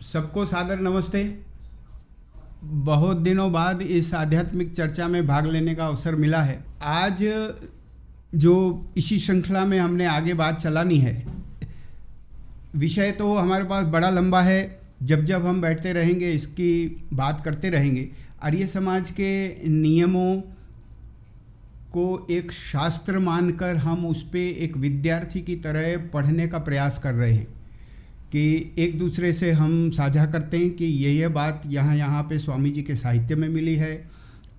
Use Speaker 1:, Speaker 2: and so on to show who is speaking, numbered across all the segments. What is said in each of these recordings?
Speaker 1: सबको सादर नमस्ते। बहुत दिनों बाद इस आध्यात्मिक चर्चा में भाग लेने का अवसर मिला है। आज जो इसी श्रृंखला में हमने आगे बात चलानी है, विषय तो हमारे पास बड़ा लंबा है। जब जब हम बैठते रहेंगे इसकी बात करते रहेंगे। आर्य समाज के नियमों को एक शास्त्र मानकर हम उस पे एक विद्यार्थी की तरह पढ़ने का प्रयास कर रहे हैं कि एक दूसरे से हम साझा करते हैं कि ये बात यहाँ पे स्वामी जी के साहित्य में मिली है,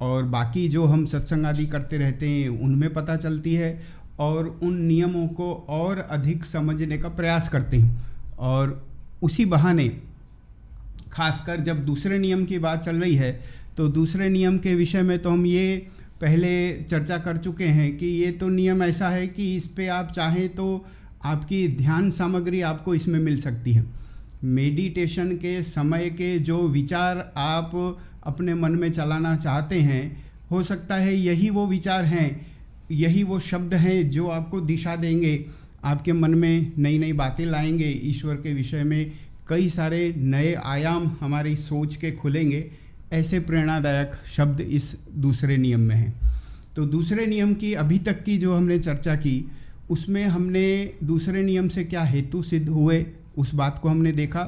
Speaker 1: और बाकी जो हम सत्संग आदि करते रहते हैं उनमें पता चलती है, और उन नियमों को और अधिक समझने का प्रयास करते हैं। और उसी बहाने खासकर जब दूसरे नियम की बात चल रही है तो दूसरे नियम के विषय में तो हम ये पहले चर्चा कर चुके हैं कि ये तो नियम ऐसा है कि इस पे आप चाहें तो आपकी ध्यान सामग्री आपको इसमें मिल सकती है। मेडिटेशन के समय के जो विचार आप अपने मन में चलाना चाहते हैं, हो सकता है यही वो विचार हैं, यही वो शब्द हैं जो आपको दिशा देंगे, आपके मन में नई नई बातें लाएंगे, ईश्वर के विषय में कई सारे नए आयाम हमारी सोच के खुलेंगे। ऐसे प्रेरणादायक शब्द इस दूसरे नियम में हैं। तो दूसरे नियम की अभी तक की जो हमने चर्चा की, उसमें हमने दूसरे नियम से क्या हेतु सिद्ध हुए उस बात को हमने देखा।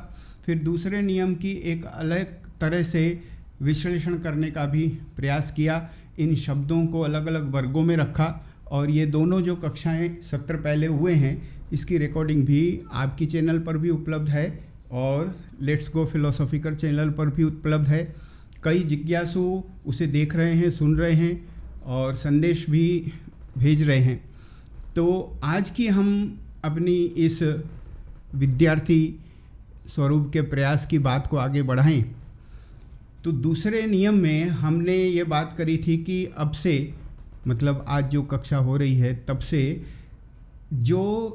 Speaker 1: फिर दूसरे नियम की एक अलग तरह से विश्लेषण करने का भी प्रयास किया। इन शब्दों को अलग अलग वर्गों में रखा, और ये दोनों जो कक्षाएं सत्र पहले हुए हैं इसकी रिकॉर्डिंग भी आपकी चैनल पर भी उपलब्ध है और लेट्स गो फिलोसॉफिकल चैनल पर भी उपलब्ध है। कई जिज्ञासु उसे देख रहे हैं, सुन रहे हैं और संदेश भी भेज रहे हैं। तो आज की हम अपनी इस विद्यार्थी स्वरूप के प्रयास की बात को आगे बढ़ाएं। तो दूसरे नियम में हमने ये बात करी थी कि अब से, मतलब आज जो कक्षा हो रही है तब से, जो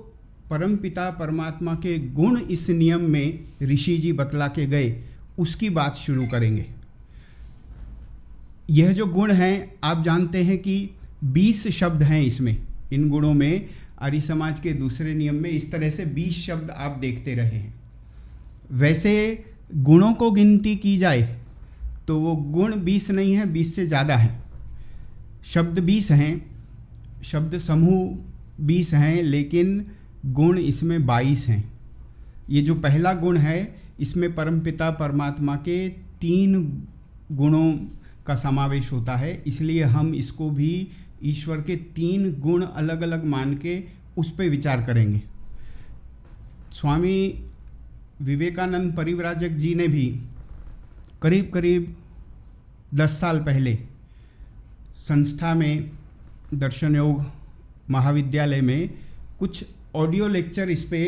Speaker 1: परमपिता परमात्मा के गुण इस नियम में ऋषि जी बतला के गए उसकी बात शुरू करेंगे। यह जो गुण हैं, आप जानते हैं कि 20 शब्द हैं इसमें। इन गुणों में आर्य समाज के दूसरे नियम में इस तरह से 20 शब्द आप देखते रहे हैं। वैसे गुणों को गिनती की जाए तो वो गुण 20 नहीं है, 20 से ज़्यादा हैं। शब्द 20 हैं, शब्द समूह 20 हैं, लेकिन गुण इसमें 22 हैं। ये जो पहला गुण है इसमें परमपिता परमात्मा के 3 गुणों का समावेश होता है, इसलिए हम इसको भी ईश्वर के 3 गुण अलग अलग मान के उस पर विचार करेंगे। स्वामी विवेकानंद परिव्राजक जी ने भी करीब करीब 10 साल पहले संस्था में, दर्शन योग महाविद्यालय में कुछ ऑडियो लेक्चर इस पे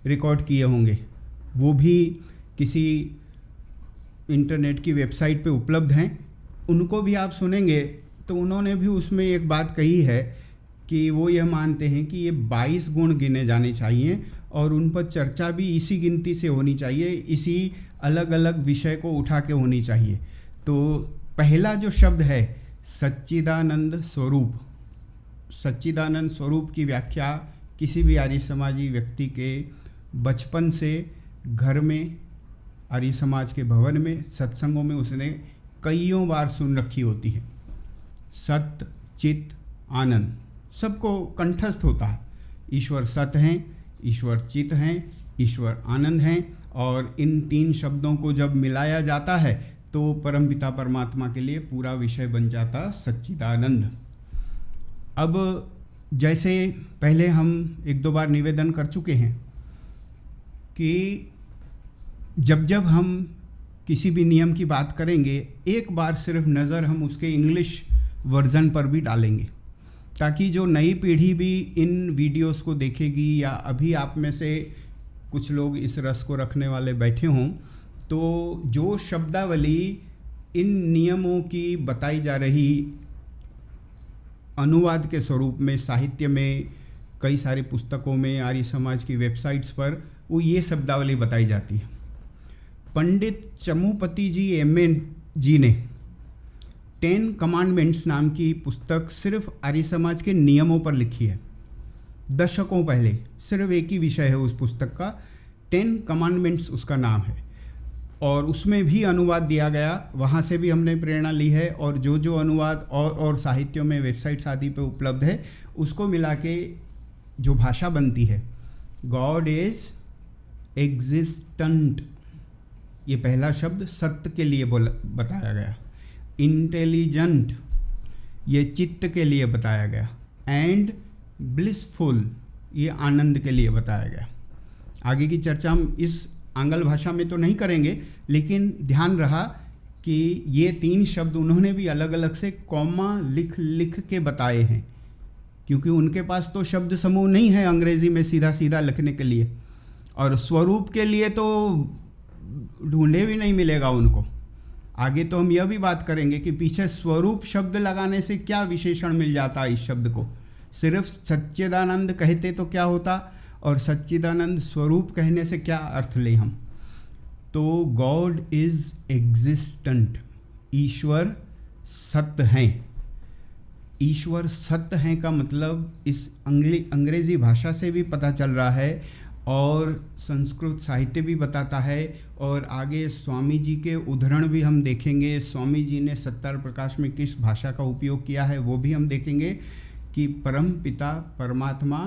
Speaker 1: रिकॉर्ड किए होंगे। वो भी किसी इंटरनेट की वेबसाइट पे उपलब्ध हैं। उनको भी आप सुनेंगे तो उन्होंने भी उसमें एक बात कही है कि वो यह मानते हैं कि ये 22 गुण गिने जाने चाहिए और उन पर चर्चा भी इसी गिनती से होनी चाहिए, इसी अलग अलग विषय को उठा के होनी चाहिए। तो पहला जो शब्द है सच्चिदानंद स्वरूप। सच्चिदानंद स्वरूप की व्याख्या किसी भी आर्य समाजी व्यक्ति के बचपन से घर में, आर्य समाज के भवन में, सत्संगों में उसने कईयों बार सुन रखी होती है। सत्य, चित, आनंद सबको कंठस्थ होता है। ईश्वर सत्य हैं, ईश्वर चित हैं, ईश्वर आनंद हैं, और इन 3 शब्दों को जब मिलाया जाता है तो परमपिता परमात्मा के लिए पूरा विषय बन जाता सच्चिदानंद। अब जैसे पहले हम 1-2 बार निवेदन कर चुके हैं कि जब जब हम किसी भी नियम की बात करेंगे, एक बार सिर्फ नज़र हम उसके इंग्लिश वर्ज़न पर भी डालेंगे, ताकि जो नई पीढ़ी भी इन वीडियोस को देखेगी या अभी आप में से कुछ लोग इस रस को रखने वाले बैठे हों, तो जो शब्दावली इन नियमों की बताई जा रही अनुवाद के स्वरूप में साहित्य में, कई सारी पुस्तकों में, आर्य समाज की वेबसाइट्स पर वो ये शब्दावली बताई जाती है। पंडित चमुपति जी एमए जी ने 10 कमांडमेंट्स नाम की पुस्तक सिर्फ आर्य समाज के नियमों पर लिखी है। दशकों पहले सिर्फ एक ही विषय है उस पुस्तक का, 10 कमांडमेंट्स उसका नाम है। और उसमें भी अनुवाद दिया गया, वहाँ से भी हमने प्रेरणा ली है। और जो जो अनुवाद और साहित्यों में वेबसाइट्स आदि पे उपलब्ध है, उसको मिला के जो भाषा बनती है, गॉड इज एग्जिस्टेंट, ये पहला शब्द सत्य के लिए बताया गया। इंटेलिजेंट, ये चित्त के लिए बताया गया। एंड ब्लिसफुल, ये आनंद के लिए बताया गया। आगे की चर्चा हम इस आंग्ल भाषा में तो नहीं करेंगे, लेकिन ध्यान रहा कि ये 3 शब्द उन्होंने भी अलग अलग से कॉमा लिख लिख के बताए हैं, क्योंकि उनके पास तो शब्द समूह नहीं है अंग्रेज़ी में सीधा सीधा लिखने के लिए, और स्वरूप के लिए तो ढूंढे भी नहीं मिलेगा उनको। आगे तो हम यह भी बात करेंगे कि पीछे स्वरूप शब्द लगाने से क्या विशेषण मिल जाता इस शब्द को। सिर्फ सच्चिदानंद कहते तो क्या होता, और सच्चिदानंद स्वरूप कहने से क्या अर्थ लें हम। तो गॉड इज़ एग्जिस्टेंट, ईश्वर सत्य हैं। ईश्वर सत्य हैं का मतलब इस अंग्रेज़ी भाषा से भी पता चल रहा है, और संस्कृत साहित्य भी बताता है, और आगे स्वामी जी के उद्धरण भी हम देखेंगे। स्वामी जी ने सत्यार प्रकाश में किस भाषा का उपयोग किया है वो भी हम देखेंगे कि परम पिता परमात्मा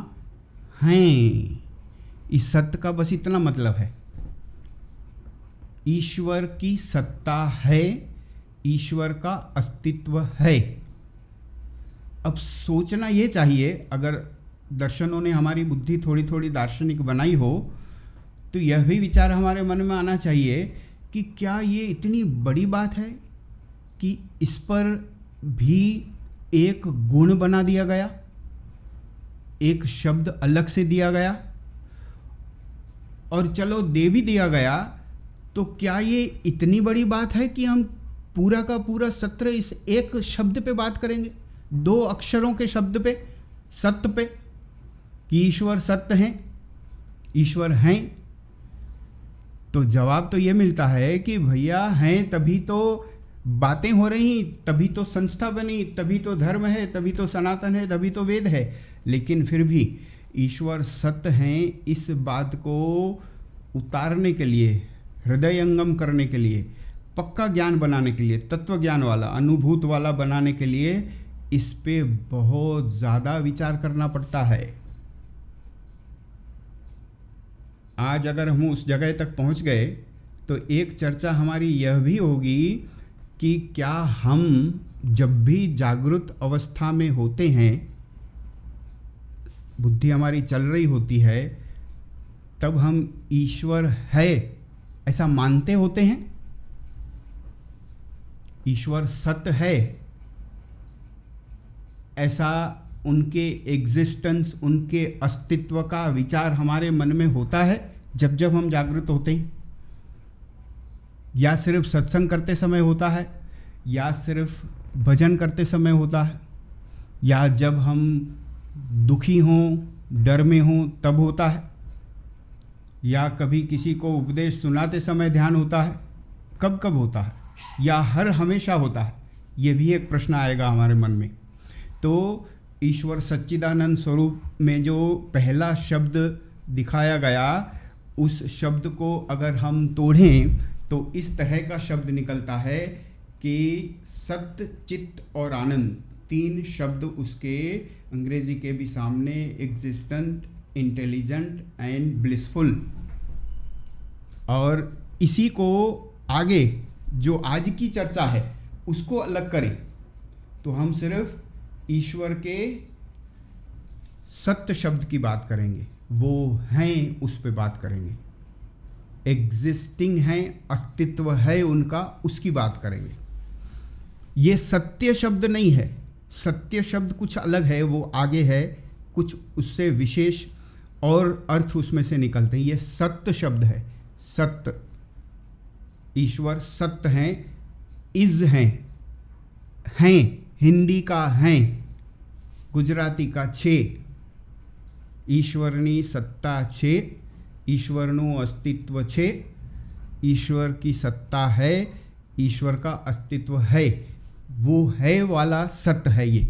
Speaker 1: हैं। इस सत्य का बस इतना मतलब है, ईश्वर की सत्ता है, ईश्वर का अस्तित्व है। अब सोचना ये चाहिए, अगर दर्शनों ने हमारी बुद्धि थोड़ी थोड़ी दार्शनिक बनाई हो, तो यह भी विचार हमारे मन में आना चाहिए कि क्या ये इतनी बड़ी बात है कि इस पर भी एक गुण बना दिया गया, एक शब्द अलग से दिया गया, और चलो दे भी दिया गया, तो क्या ये इतनी बड़ी बात है कि हम पूरा का पूरा सत्र इस एक शब्द पे बात करेंगे, 2 अक्षरों के शब्द पे, सत्य पे, कि ईश्वर सत्य हैं, ईश्वर हैं। तो जवाब तो ये मिलता है कि भैया हैं तभी तो बातें हो रही, तभी तो संस्था बनी, तभी तो धर्म है, तभी तो सनातन है, तभी तो वेद है। लेकिन फिर भी ईश्वर सत्य हैं, इस बात को उतारने के लिए, हृदयंगम करने के लिए, पक्का ज्ञान बनाने के लिए, तत्व ज्ञान वाला, अनुभूत वाला बनाने के लिए इस पे बहुत ज़्यादा विचार करना पड़ता है। आज अगर हम उस जगह तक पहुंच गए तो एक चर्चा हमारी यह भी होगी कि क्या हम जब भी जागृत अवस्था में होते हैं, बुद्धि हमारी चल रही होती है, तब हम ईश्वर है ऐसा मानते होते हैं, ईश्वर सत्य है ऐसा उनके एग्जिस्टेंस, उनके अस्तित्व का विचार हमारे मन में होता है जब जब हम जागृत होते हैं, या सिर्फ सत्संग करते समय होता है, या सिर्फ भजन करते समय होता है, या जब हम दुखी हों, डर में हों तब होता है, या कभी किसी को उपदेश सुनाते समय ध्यान होता है, कब कब होता है, या हर हमेशा होता है, ये भी एक प्रश्न आएगा हमारे मन में। तो ईश्वर सच्चिदानंद स्वरूप में जो पहला शब्द दिखाया गया, उस शब्द को अगर हम तोड़ें तो इस तरह का शब्द निकलता है कि सत्य, चित्त और आनंद, 3 शब्द उसके अंग्रेजी के भी सामने, एग्जिस्टेंट, इंटेलिजेंट एंड ब्लिसफुल। और इसी को आगे जो आज की चर्चा है उसको अलग करें तो हम सिर्फ ईश्वर के सत्य शब्द की बात करेंगे, वो हैं उस पे बात करेंगे, एग्जिस्टिंग हैं, अस्तित्व है उनका, उसकी बात करेंगे। ये सत्य शब्द नहीं है, सत्य शब्द कुछ अलग है, वो आगे है, कुछ उससे विशेष और अर्थ उसमें से निकलते हैं। ये सत्य शब्द है, सत्य, ईश्वर सत्य हैं, इज हैं, हिंदी का हैं, गुजराती का छे, ईश्वरनी सत्ता छे, ईश्वरનું अस्तित्व छे, ईश्वर की सत्ता है, ईश्वर का अस्तित्व है, वो है वाला सत्य है। ये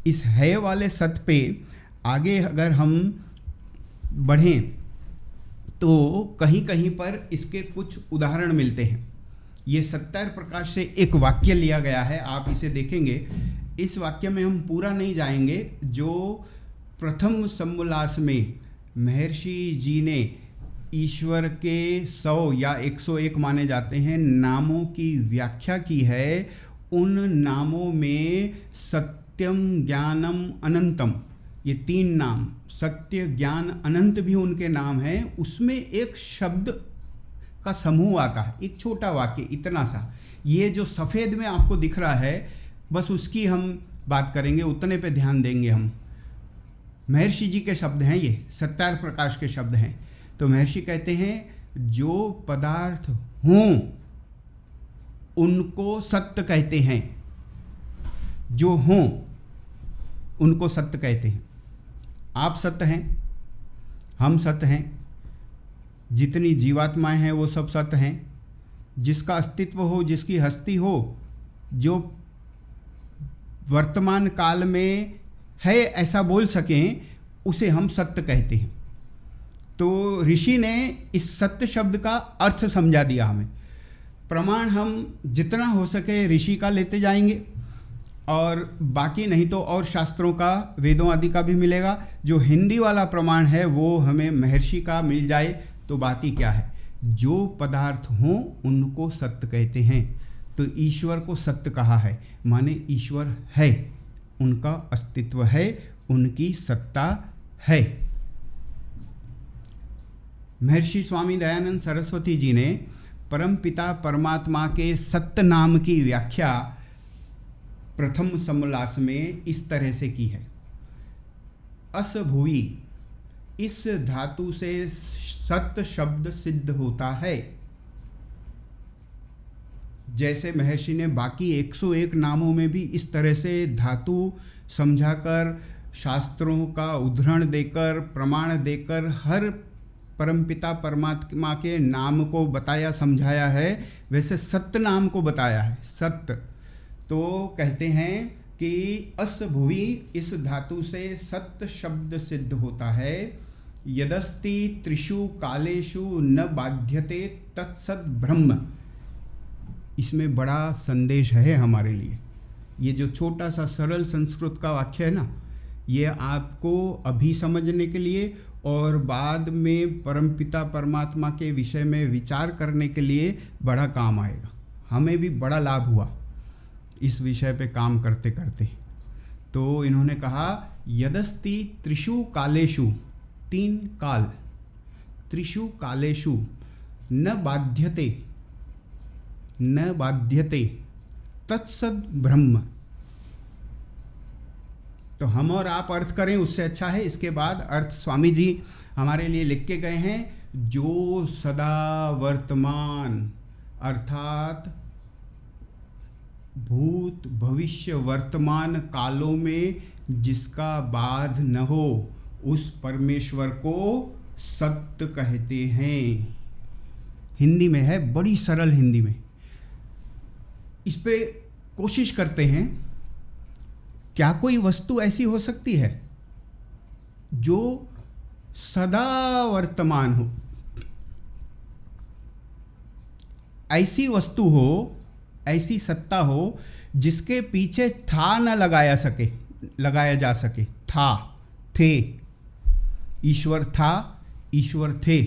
Speaker 1: इस है वाले सत्य पे आगे अगर हम बढ़ें तो कहीं कहीं पर इसके कुछ उदाहरण मिलते हैं। ये सत्यार प्रकाश से एक वाक्य लिया गया है, आप इसे देखेंगे। इस वाक्य में हम पूरा नहीं जाएंगे। जो प्रथम समोल्लास में महर्षि जी ने ईश्वर के 100 या 101 माने जाते हैं नामों की व्याख्या की है, उन नामों में सत्यम ज्ञानम अनंतम, ये 3 नाम, सत्य ज्ञान अनंत भी उनके नाम हैं। उसमें एक शब्द का समूह आता है, एक छोटा वाक्य इतना सा। ये जो सफ़ेद में आपको दिख रहा है, बस उसकी हम बात करेंगे, उतने पे ध्यान देंगे हम। महर्षि जी के शब्द हैं, ये सत्यार प्रकाश के शब्द हैं। तो महर्षि कहते हैं जो पदार्थ हों उनको सत्य कहते हैं, जो हों उनको सत्य कहते हैं। आप सत्य हैं, हम सत्य हैं, जितनी जीवात्माएं हैं वो सब सत्य हैं। जिसका अस्तित्व हो, जिसकी हस्ती हो, जो वर्तमान काल में है ऐसा बोल सकें, उसे हम सत्य कहते हैं। तो ऋषि ने इस सत्य शब्द का अर्थ समझा दिया हमें। प्रमाण हम जितना हो सके ऋषि का लेते जाएंगे, और बाकी नहीं तो और शास्त्रों का, वेदों आदि का भी मिलेगा। जो हिंदी वाला प्रमाण है वो हमें महर्षि का मिल जाए तो बात ही क्या है। जो पदार्थ हों उनको सत्य कहते हैं। तो ईश्वर को सत्य कहा है, माने ईश्वर है, उनका अस्तित्व है, उनकी सत्ता है। महर्षि स्वामी दयानंद सरस्वती जी ने परमपिता परमात्मा के सत्य नाम की व्याख्या प्रथम समोल्लास में इस तरह से की है। अस भुवि, इस धातु से सत्य शब्द सिद्ध होता है। जैसे महर्षि ने बाकी 101 नामों में भी इस तरह से धातु समझाकर, शास्त्रों का उद्धरण देकर, प्रमाण देकर हर परमपिता परमात्मा के नाम को बताया समझाया है, वैसे सत्य नाम को बताया है। सत्य तो कहते हैं कि अस भुवि, इस धातु से सत्य शब्द सिद्ध होता है। यदस्ति त्रिषु कालेषु न बाध्यते तत्सद ब्रह्म। इसमें बड़ा संदेश है हमारे लिए। ये जो छोटा सा सरल संस्कृत का वाक्य है ना, ये आपको अभी समझने के लिए और बाद में परमपिता परमात्मा के विषय में विचार करने के लिए बड़ा काम आएगा। हमें भी बड़ा लाभ हुआ इस विषय पे काम करते करते। तो इन्होंने कहा यदस्ति त्रिषु कालेषु, 3 काल, त्रिषु कालेषु न बाध्यते, न बाध्यते तत्सद ब्रह्म। तो हम और आप अर्थ करें उससे अच्छा है। इसके बाद अर्थ स्वामी जी हमारे लिए लिख के गए हैं, जो सदा वर्तमान अर्थात भूत भविष्य वर्तमान कालों में जिसका बाध न हो, उस परमेश्वर को सत्य कहते हैं। हिंदी में है, बड़ी सरल हिंदी में। इस पे कोशिश करते हैं। क्या कोई वस्तु ऐसी हो सकती है जो सदा वर्तमान हो? ऐसी वस्तु हो, ऐसी सत्ता हो जिसके पीछे था न लगाया जा सके। था, थे, ईश्वर था, ईश्वर थे,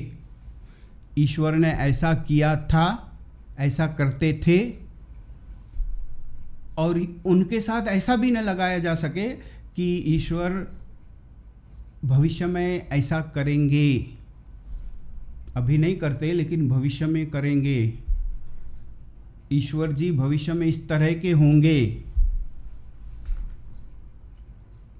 Speaker 1: ईश्वर ने ऐसा किया था, ऐसा करते थे, और उनके साथ ऐसा भी न लगाया जा सके कि ईश्वर भविष्य में ऐसा करेंगे। अभी नहीं करते लेकिन भविष्य में करेंगे। ईश्वर जी भविष्य में इस तरह के होंगे।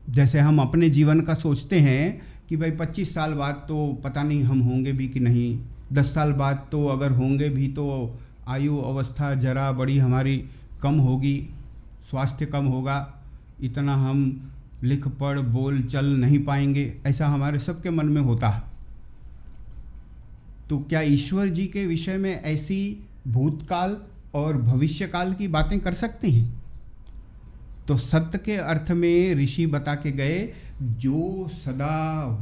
Speaker 1: जैसे हम अपने जीवन का सोचते हैं कि भाई 25 साल बाद तो पता नहीं हम होंगे भी कि नहीं, 10 साल बाद तो अगर होंगे भी तो आयु अवस्था जरा बड़ी हमारी कम होगी, स्वास्थ्य कम होगा, इतना हम लिख पढ़ बोल चल नहीं पाएंगे, ऐसा हमारे सबके मन में होता है। तो क्या ईश्वर जी के विषय में ऐसी भूतकाल और भविष्यकाल की बातें कर सकते हैं? तो सत्य के अर्थ में ऋषि बता के गए जो सदा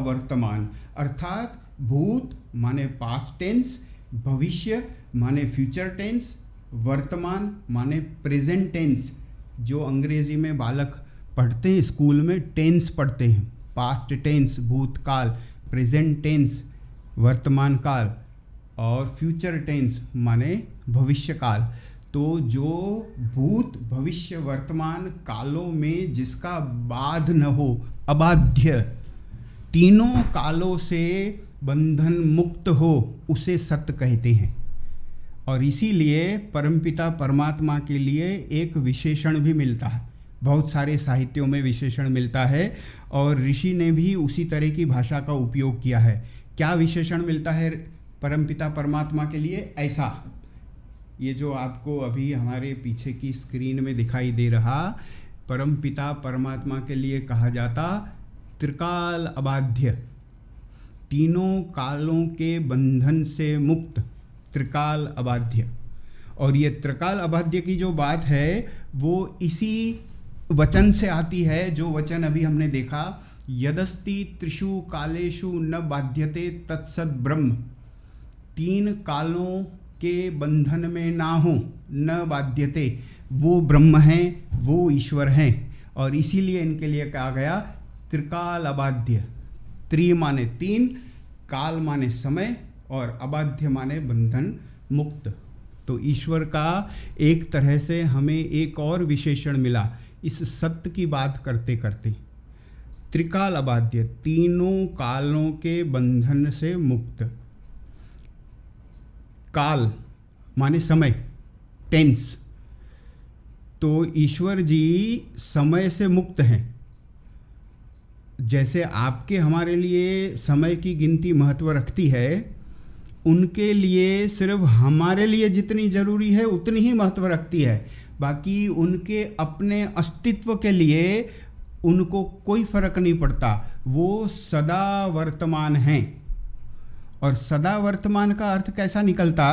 Speaker 1: वर्तमान अर्थात भूत माने पास्ट टेंस, भविष्य माने फ्यूचर टेंस, वर्तमान माने प्रेजेंट टेंस। जो अंग्रेजी में बालक पढ़ते हैं स्कूल में टेंस पढ़ते हैं, पास्ट टेंस भूतकाल, प्रेजेंट टेंस वर्तमान काल और फ्यूचर टेंस माने भविष्य काल। तो जो भूत भविष्य वर्तमान कालों में जिसका बाध न हो, अबाध्य, तीनों कालों से बंधन मुक्त हो, उसे सत्य कहते हैं। और इसीलिए परमपिता परमात्मा के लिए एक विशेषण भी मिलता है, बहुत सारे साहित्यों में विशेषण मिलता है और ऋषि ने भी उसी तरह की भाषा का उपयोग किया है। क्या विशेषण मिलता है परमपिता परमात्मा के लिए? ऐसा, ये जो आपको अभी हमारे पीछे की स्क्रीन में दिखाई दे रहा, परमपिता परमात्मा के लिए कहा जाता त्रिकाल अबाध्य, तीनों कालों के बंधन से मुक्त, त्रिकाल अबाध्य। और ये त्रिकाल अबाध्य की जो बात है वो इसी वचन से आती है, जो वचन अभी हमने देखा, यदस्ति त्रिषु कालेषु न बाध्यते तत्सद ब्रह्म। तीन कालों के बंधन में ना हो, न बाध्यते, वो ब्रह्म हैं, वो ईश्वर हैं। और इसीलिए इनके लिए कहा गया त्रिकाल अबाध्य। त्रि माने तीन, काल माने समय और अबाध्य माने बंधन मुक्त। तो ईश्वर का एक तरह से हमें एक और विशेषण मिला इस सत्य की बात करते करते। त्रिकाल अबाध्य, तीनों कालों के बंधन से मुक्त। काल माने समय, टेंस। तो ईश्वर जी समय से मुक्त हैं। जैसे आपके हमारे लिए समय की गिनती महत्व रखती है, उनके लिए सिर्फ हमारे लिए जितनी ज़रूरी है उतनी ही महत्व रखती है। बाकी उनके अपने अस्तित्व के लिए उनको कोई फर्क नहीं पड़ता, वो सदा वर्तमान हैं। और सदा वर्तमान का अर्थ कैसा निकलता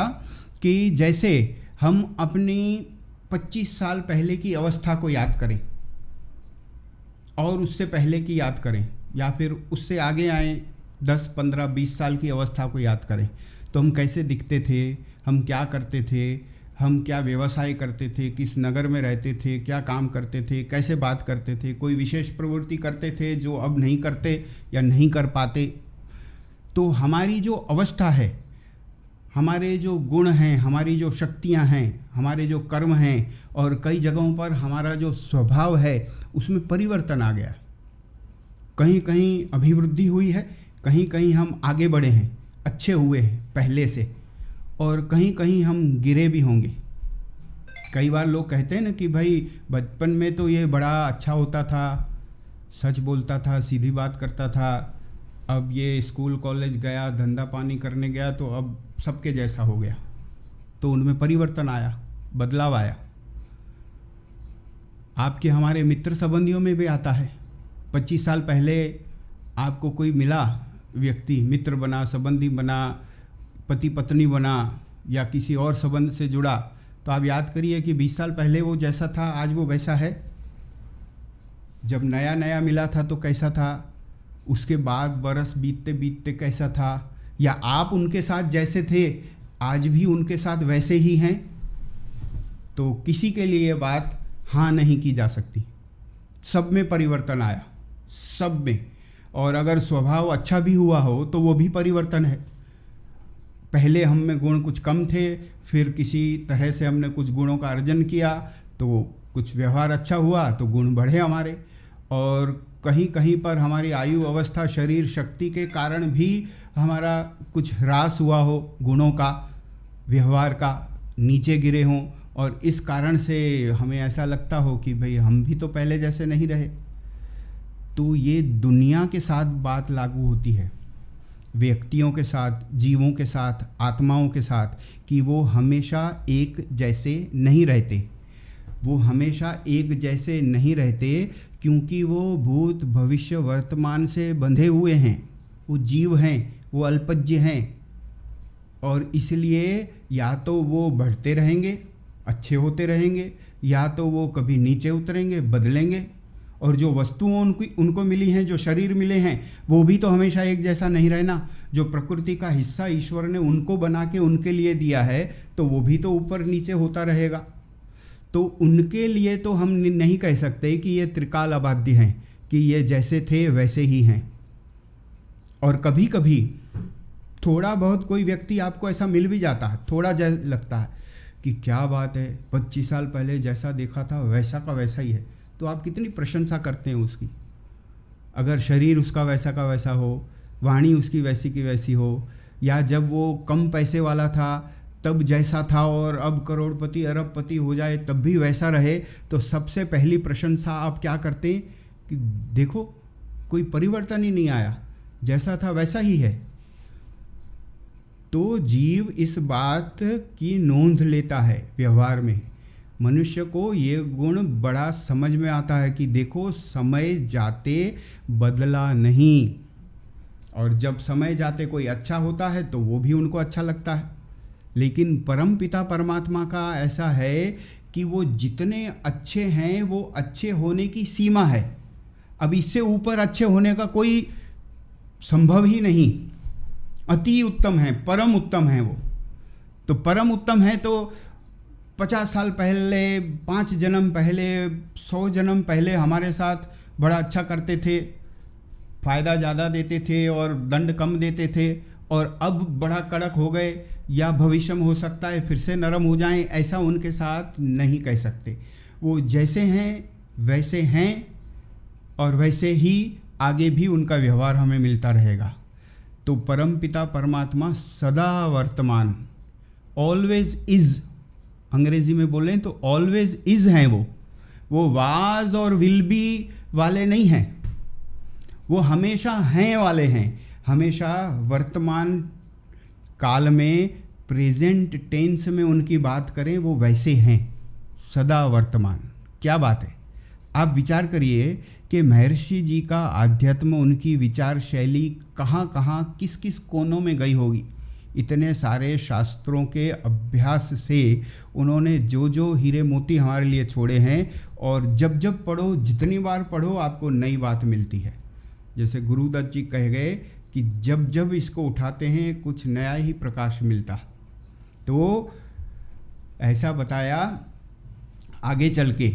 Speaker 1: कि जैसे हम अपनी 25 साल पहले की अवस्था को याद करें और उससे पहले की याद करें, या फिर उससे आगे आए 10, 15, 20 साल की अवस्था को याद करें, तो हम कैसे दिखते थे, हम क्या करते थे, हम क्या व्यवसाय करते थे, किस नगर में रहते थे, क्या काम करते थे, कैसे बात करते थे, कोई विशेष प्रवृत्ति करते थे जो अब नहीं करते या नहीं कर पाते। तो हमारी जो अवस्था है, हमारे जो गुण हैं, हमारी जो शक्तियां हैं, हमारे जो कर्म हैं और कई जगहों पर हमारा जो स्वभाव है उसमें परिवर्तन आ गया। कहीं कहीं अभिवृद्धि हुई है, कहीं कहीं हम आगे बढ़े हैं, अच्छे हुए हैं पहले से, और कहीं कहीं हम गिरे भी होंगे। कई बार लोग कहते हैं ना कि भाई बचपन में तो ये बड़ा अच्छा होता था, सच बोलता था, सीधी बात करता था, अब ये स्कूल कॉलेज गया, धंधा पानी करने गया तो अब सबके जैसा हो गया। तो उनमें परिवर्तन आया, बदलाव आया। आपके हमारे मित्र संबंधियों में भी आता है। 25 साल पहले आपको कोई मिला व्यक्ति, मित्र बना, संबंधी बना, पति पत्नी बना या किसी और संबंध से जुड़ा, तो आप याद करिए कि 20 साल पहले वो जैसा था आज वो वैसा है। जब नया नया मिला था तो कैसा था, उसके बाद बरस बीतते बीतते कैसा था, या आप उनके साथ जैसे थे आज भी उनके साथ वैसे ही हैं। तो किसी के लिए बात हाँ नहीं की जा सकती। सब में परिवर्तन आया, सब में। और अगर स्वभाव अच्छा भी हुआ हो तो वो भी परिवर्तन है। पहले हम में गुण कुछ कम थे, फिर किसी तरह से हमने कुछ गुणों का अर्जन किया तो कुछ व्यवहार अच्छा हुआ तो गुण बढ़े हमारे। और कहीं कहीं पर हमारी आयु अवस्था, शरीर शक्ति के कारण भी हमारा कुछ ह्रास हुआ हो, गुणों का, व्यवहार का, नीचे गिरे हों, और इस कारण से हमें ऐसा लगता हो कि भाई हम भी तो पहले जैसे नहीं रहे। तो ये दुनिया के साथ बात लागू होती है, व्यक्तियों के साथ, जीवों के साथ, आत्माओं के साथ, कि वो हमेशा एक जैसे नहीं रहते। वो हमेशा एक जैसे नहीं रहते क्योंकि वो भूत भविष्य वर्तमान से बंधे हुए हैं, वो जीव हैं, वो अल्पज्य हैं। और इसलिए या तो वो बढ़ते रहेंगे अच्छे होते रहेंगे, या तो वो कभी नीचे उतरेंगे, बदलेंगे। और जो वस्तुओं उनको मिली हैं, जो शरीर मिले हैं, वो भी तो हमेशा एक जैसा नहीं रहना। जो प्रकृति का हिस्सा ईश्वर ने उनको बना के उनके लिए दिया है, तो वो भी तो ऊपर नीचे होता रहेगा। तो उनके लिए तो हम नहीं कह सकते कि ये त्रिकाल अबाध्य हैं, कि ये जैसे थे वैसे ही हैं। और कभी कभी थोड़ा बहुत कोई व्यक्ति आपको ऐसा मिल भी जाता है, थोड़ा लगता है कि क्या बात है, 25 साल पहले जैसा देखा था वैसा का वैसा ही है, तो आप कितनी प्रशंसा करते हैं उसकी। अगर शरीर उसका वैसा का वैसा हो, वाणी उसकी वैसी की वैसी हो, या जब वो कम पैसे वाला था तब जैसा था और अब करोड़पति अरबपति हो जाए तब भी वैसा रहे, तो सबसे पहली प्रशंसा आप क्या करते हैं कि देखो कोई परिवर्तन ही नहीं आया, जैसा था वैसा ही है। तो जीव इस बात की नोंद लेता है व्यवहार में। मनुष्य को ये गुण बड़ा समझ में आता है कि देखो समय जाते बदला नहीं, और जब समय जाते कोई अच्छा होता है तो वो भी उनको अच्छा लगता है। लेकिन परम पिता परमात्मा का ऐसा है कि वो जितने अच्छे हैं वो अच्छे होने की सीमा है। अब इससे ऊपर अच्छे होने का कोई संभव ही नहीं। अति उत्तम है, परम उत्तम है वो। तो परम उत्तम है तो 50 साल पहले, 5 जन्म पहले, 100 जन्म पहले हमारे साथ बड़ा अच्छा करते थे, फ़ायदा ज़्यादा देते थे और दंड कम देते थे, और अब बड़ा कड़क हो गए, या भविष्य में हो सकता है फिर से नरम हो जाएं, ऐसा उनके साथ नहीं कह सकते। वो जैसे हैं वैसे हैं, और वैसे ही आगे भी उनका व्यवहार हमें मिलता रहेगा। तो परमपिता परमात्मा सदा वर्तमान, ऑलवेज इज़, अंग्रेजी में बोलें तो ऑलवेज इज़ हैं। वो वाज और विल बी वाले नहीं हैं, वो हमेशा हैं वाले हैं। हमेशा वर्तमान काल में, प्रेजेंट टेंस में उनकी बात करें, वो वैसे हैं, सदा वर्तमान। क्या बात है। आप विचार करिए कि महर्षि जी का आध्यात्म, उनकी विचार शैली कहाँ कहाँ, किस किस कोनों में गई होगी। इतने सारे शास्त्रों के अभ्यास से उन्होंने जो जो हीरे मोती हमारे लिए छोड़े हैं, और जब जब पढ़ो, जितनी बार पढ़ो, आपको नई बात मिलती है। जैसे गुरुदत्त जी कह गए कि जब जब इसको उठाते हैं कुछ नया ही प्रकाश मिलता। तो ऐसा बताया। आगे चल के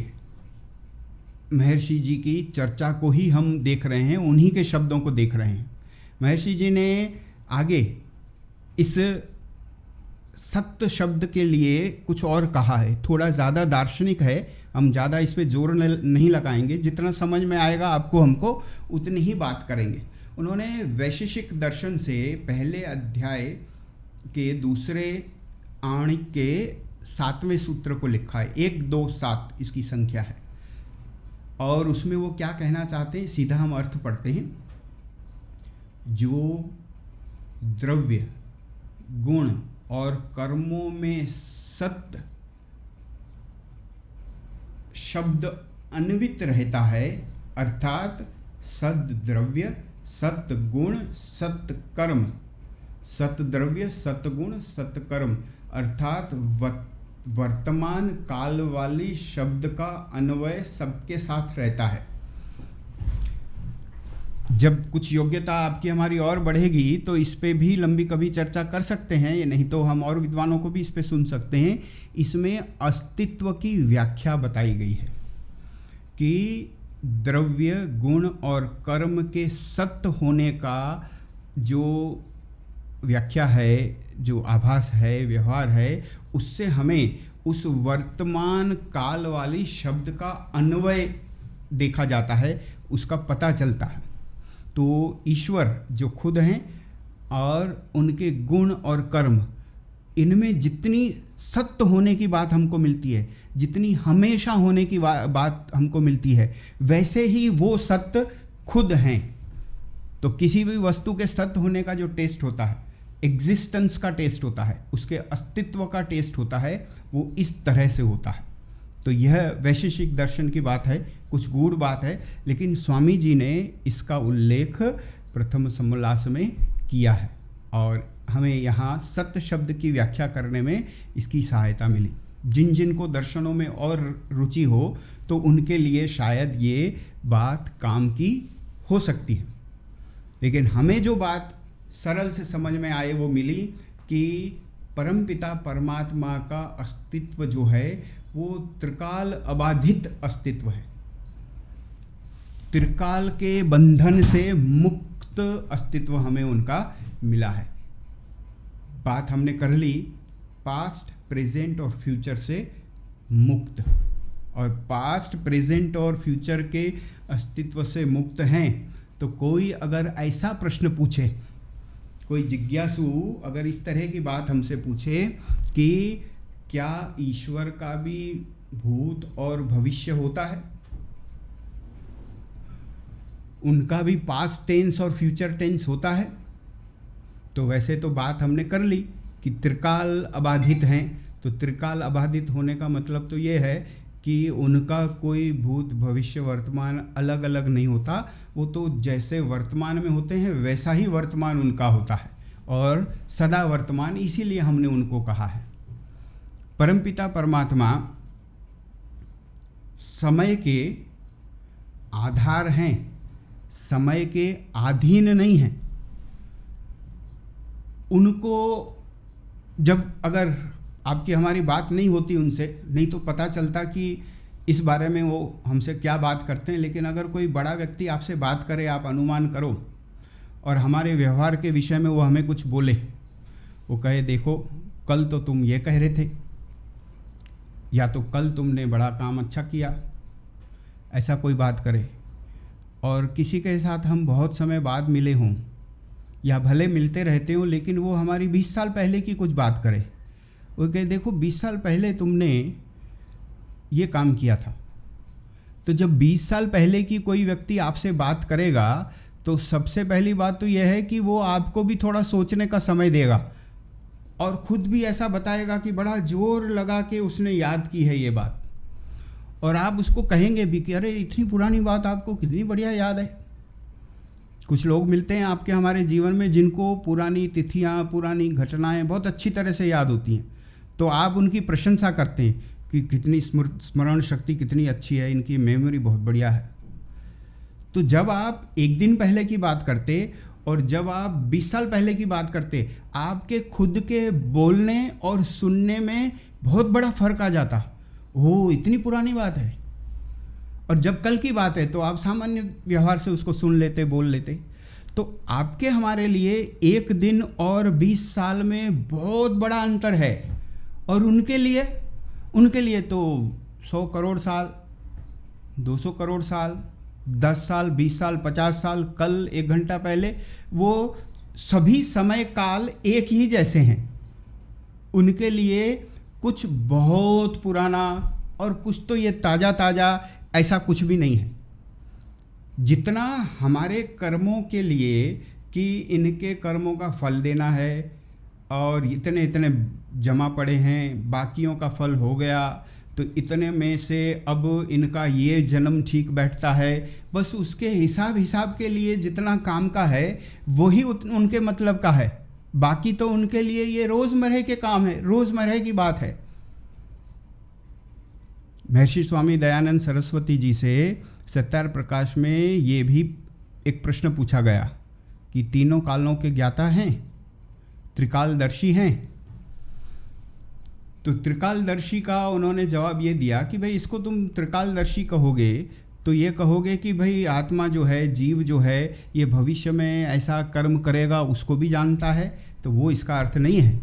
Speaker 1: महर्षि जी की चर्चा को ही हम देख रहे हैं, उन्हीं के शब्दों को देख रहे हैं। महर्षि जी ने आगे इस सत्य शब्द के लिए कुछ और कहा है, थोड़ा ज़्यादा दार्शनिक है, हम ज़्यादा इस पे जोर नहीं लगाएंगे, जितना समझ में आएगा आपको हमको उतनी ही बात करेंगे। उन्होंने वैशेषिक दर्शन से पहले अध्याय के दूसरे आणिक के 7वें सूत्र को लिखा है, 1, 2, 7 इसकी संख्या है। और उसमें वो क्या कहना चाहते हैं, सीधा हम अर्थ पढ़ते हैं। जो द्रव्य, गुण और कर्मों में सत्य शब्द अन्वित रहता है, अर्थात सद द्रव्य, सत्य गुण, सत्य कर्म, सत्य द्रव्य, सत्य गुण, सत्य कर्म, अर्थात वर्तमान काल वाली शब्द का अन्वय सबके साथ रहता है। जब कुछ योग्यता आपकी हमारी और बढ़ेगी तो इस पे भी लंबी कभी चर्चा कर सकते हैं, ये नहीं तो हम और विद्वानों को भी इस पे सुन सकते हैं। इसमें अस्तित्व की व्याख्या बताई गई है कि द्रव्य, गुण और कर्म के सत्य होने का जो व्याख्या है, जो आभास है, व्यवहार है, उससे हमें उस वर्तमान काल वाली शब्द का अन्वय देखा जाता है, उसका पता चलता है। तो ईश्वर जो खुद हैं और उनके गुण और कर्म, इनमें जितनी सत्य होने की बात हमको मिलती है, जितनी हमेशा होने की बात हमको मिलती है, वैसे ही वो सत्य खुद हैं। तो किसी भी वस्तु के सत्य होने का जो टेस्ट होता है, एग्जिस्टेंस का टेस्ट होता है, उसके अस्तित्व का टेस्ट होता है, वो इस तरह से होता है। तो यह वैशेषिक दर्शन की बात है, कुछ गूढ़ बात है, लेकिन स्वामी जी ने इसका उल्लेख प्रथम समोल्लास में किया है और हमें यहाँ सत्य शब्द की व्याख्या करने में इसकी सहायता मिली। जिन जिन को दर्शनों में और रुचि हो तो उनके लिए शायद ये बात काम की हो सकती है। लेकिन हमें जो बात सरल से समझ में आए वो मिली कि परमपिता परमात्मा का अस्तित्व जो है वो त्रिकाल अबाधित अस्तित्व है, त्रिकाल के बंधन से मुक्त अस्तित्व हमें उनका मिला है। बात हमने कर ली पास्ट, प्रेजेंट और फ्यूचर से मुक्त, और पास्ट, प्रेजेंट और फ्यूचर के अस्तित्व से मुक्त हैं। तो कोई अगर ऐसा प्रश्न पूछे, कोई जिज्ञासु अगर इस तरह की बात हमसे पूछे कि क्या ईश्वर का भी भूत और भविष्य होता है, उनका भी पास्ट टेंस और फ्यूचर टेंस होता है, तो वैसे तो बात हमने कर ली कि त्रिकाल अबाधित हैं। तो त्रिकाल अबाधित होने का मतलब तो ये है कि उनका कोई भूत भविष्य वर्तमान अलग अलग नहीं होता, वो तो जैसे वर्तमान में होते हैं वैसा ही वर्तमान उनका होता है और सदा वर्तमान, इसीलिए हमने उनको कहा है। परमपिता परमात्मा समय के आधार हैं, समय के अधीन नहीं हैं। उनको जब अगर आपकी हमारी बात नहीं होती उनसे, नहीं तो पता चलता कि इस बारे में वो हमसे क्या बात करते हैं। लेकिन अगर कोई बड़ा व्यक्ति आपसे बात करे, आप अनुमान करो, और हमारे व्यवहार के विषय में वो हमें कुछ बोले, वो कहे देखो कल तो तुम ये कह रहे थे, या तो कल तुमने बड़ा काम अच्छा किया, ऐसा कोई बात करे, और किसी के साथ हम बहुत समय बाद मिले हों या भले मिलते रहते हों, लेकिन वो हमारी 20 साल पहले की कुछ बात करे, वो कहे देखो 20 साल पहले तुमने ये काम किया था। तो जब 20 साल पहले की कोई व्यक्ति आपसे बात करेगा तो सबसे पहली बात तो यह है कि वो आपको भी थोड़ा सोचने का समय देगा और ख़ुद भी ऐसा बताएगा कि बड़ा जोर लगा के उसने याद की है ये बात, और आप उसको कहेंगे भी कि अरे इतनी पुरानी बात आपको कितनी बढ़िया याद है। कुछ लोग मिलते हैं आपके हमारे जीवन में जिनको पुरानी तिथियाँ, पुरानी घटनाएं बहुत अच्छी तरह से याद होती हैं, तो आप उनकी प्रशंसा करते हैं कि कितनी स्मरण शक्ति कितनी अच्छी है, इनकी मेमोरी बहुत बढ़िया है। तो जब आप एक दिन पहले की बात करते और जब आप 20 साल पहले की बात करते, आपके खुद के बोलने और सुनने में बहुत बड़ा फर्क आ जाता। ओह इतनी पुरानी बात है। और जब कल की बात है तो आप सामान्य व्यवहार से उसको सुन लेते, बोल लेते। तो आपके हमारे लिए एक दिन और 20 साल में बहुत बड़ा अंतर है, और उनके लिए तो 100 करोड़ साल, 200 करोड़ साल, 10 साल, 20 साल, 50 साल, कल 1 घंटा पहले, वो सभी समय काल एक ही जैसे हैं। उनके लिए कुछ बहुत पुराना और कुछ तो ये ताज़ा ताज़ा ऐसा कुछ भी नहीं है। जितना हमारे कर्मों के लिए कि इनके कर्मों का फल देना है और इतने इतने जमा पड़े हैं, बाकियों का फल हो गया तो इतने में से अब इनका ये जन्म ठीक बैठता है, बस उसके हिसाब के लिए जितना काम का है वही उनके मतलब का है। बाकी तो उनके लिए ये रोज़मर्रे के काम है, रोज़मर्रे की बात है। महर्षि स्वामी दयानंद सरस्वती जी से सत्यार प्रकाश में ये भी एक प्रश्न पूछा गया कि तीनों कालों के ज्ञाता हैं, त्रिकालदर्शी हैं। तो त्रिकालदर्शी का उन्होंने जवाब ये दिया कि भाई इसको तुम त्रिकालदर्शी कहोगे तो ये कहोगे कि भाई आत्मा जो है, जीव जो है, ये भविष्य में ऐसा कर्म करेगा उसको भी जानता है, तो वो इसका अर्थ नहीं है।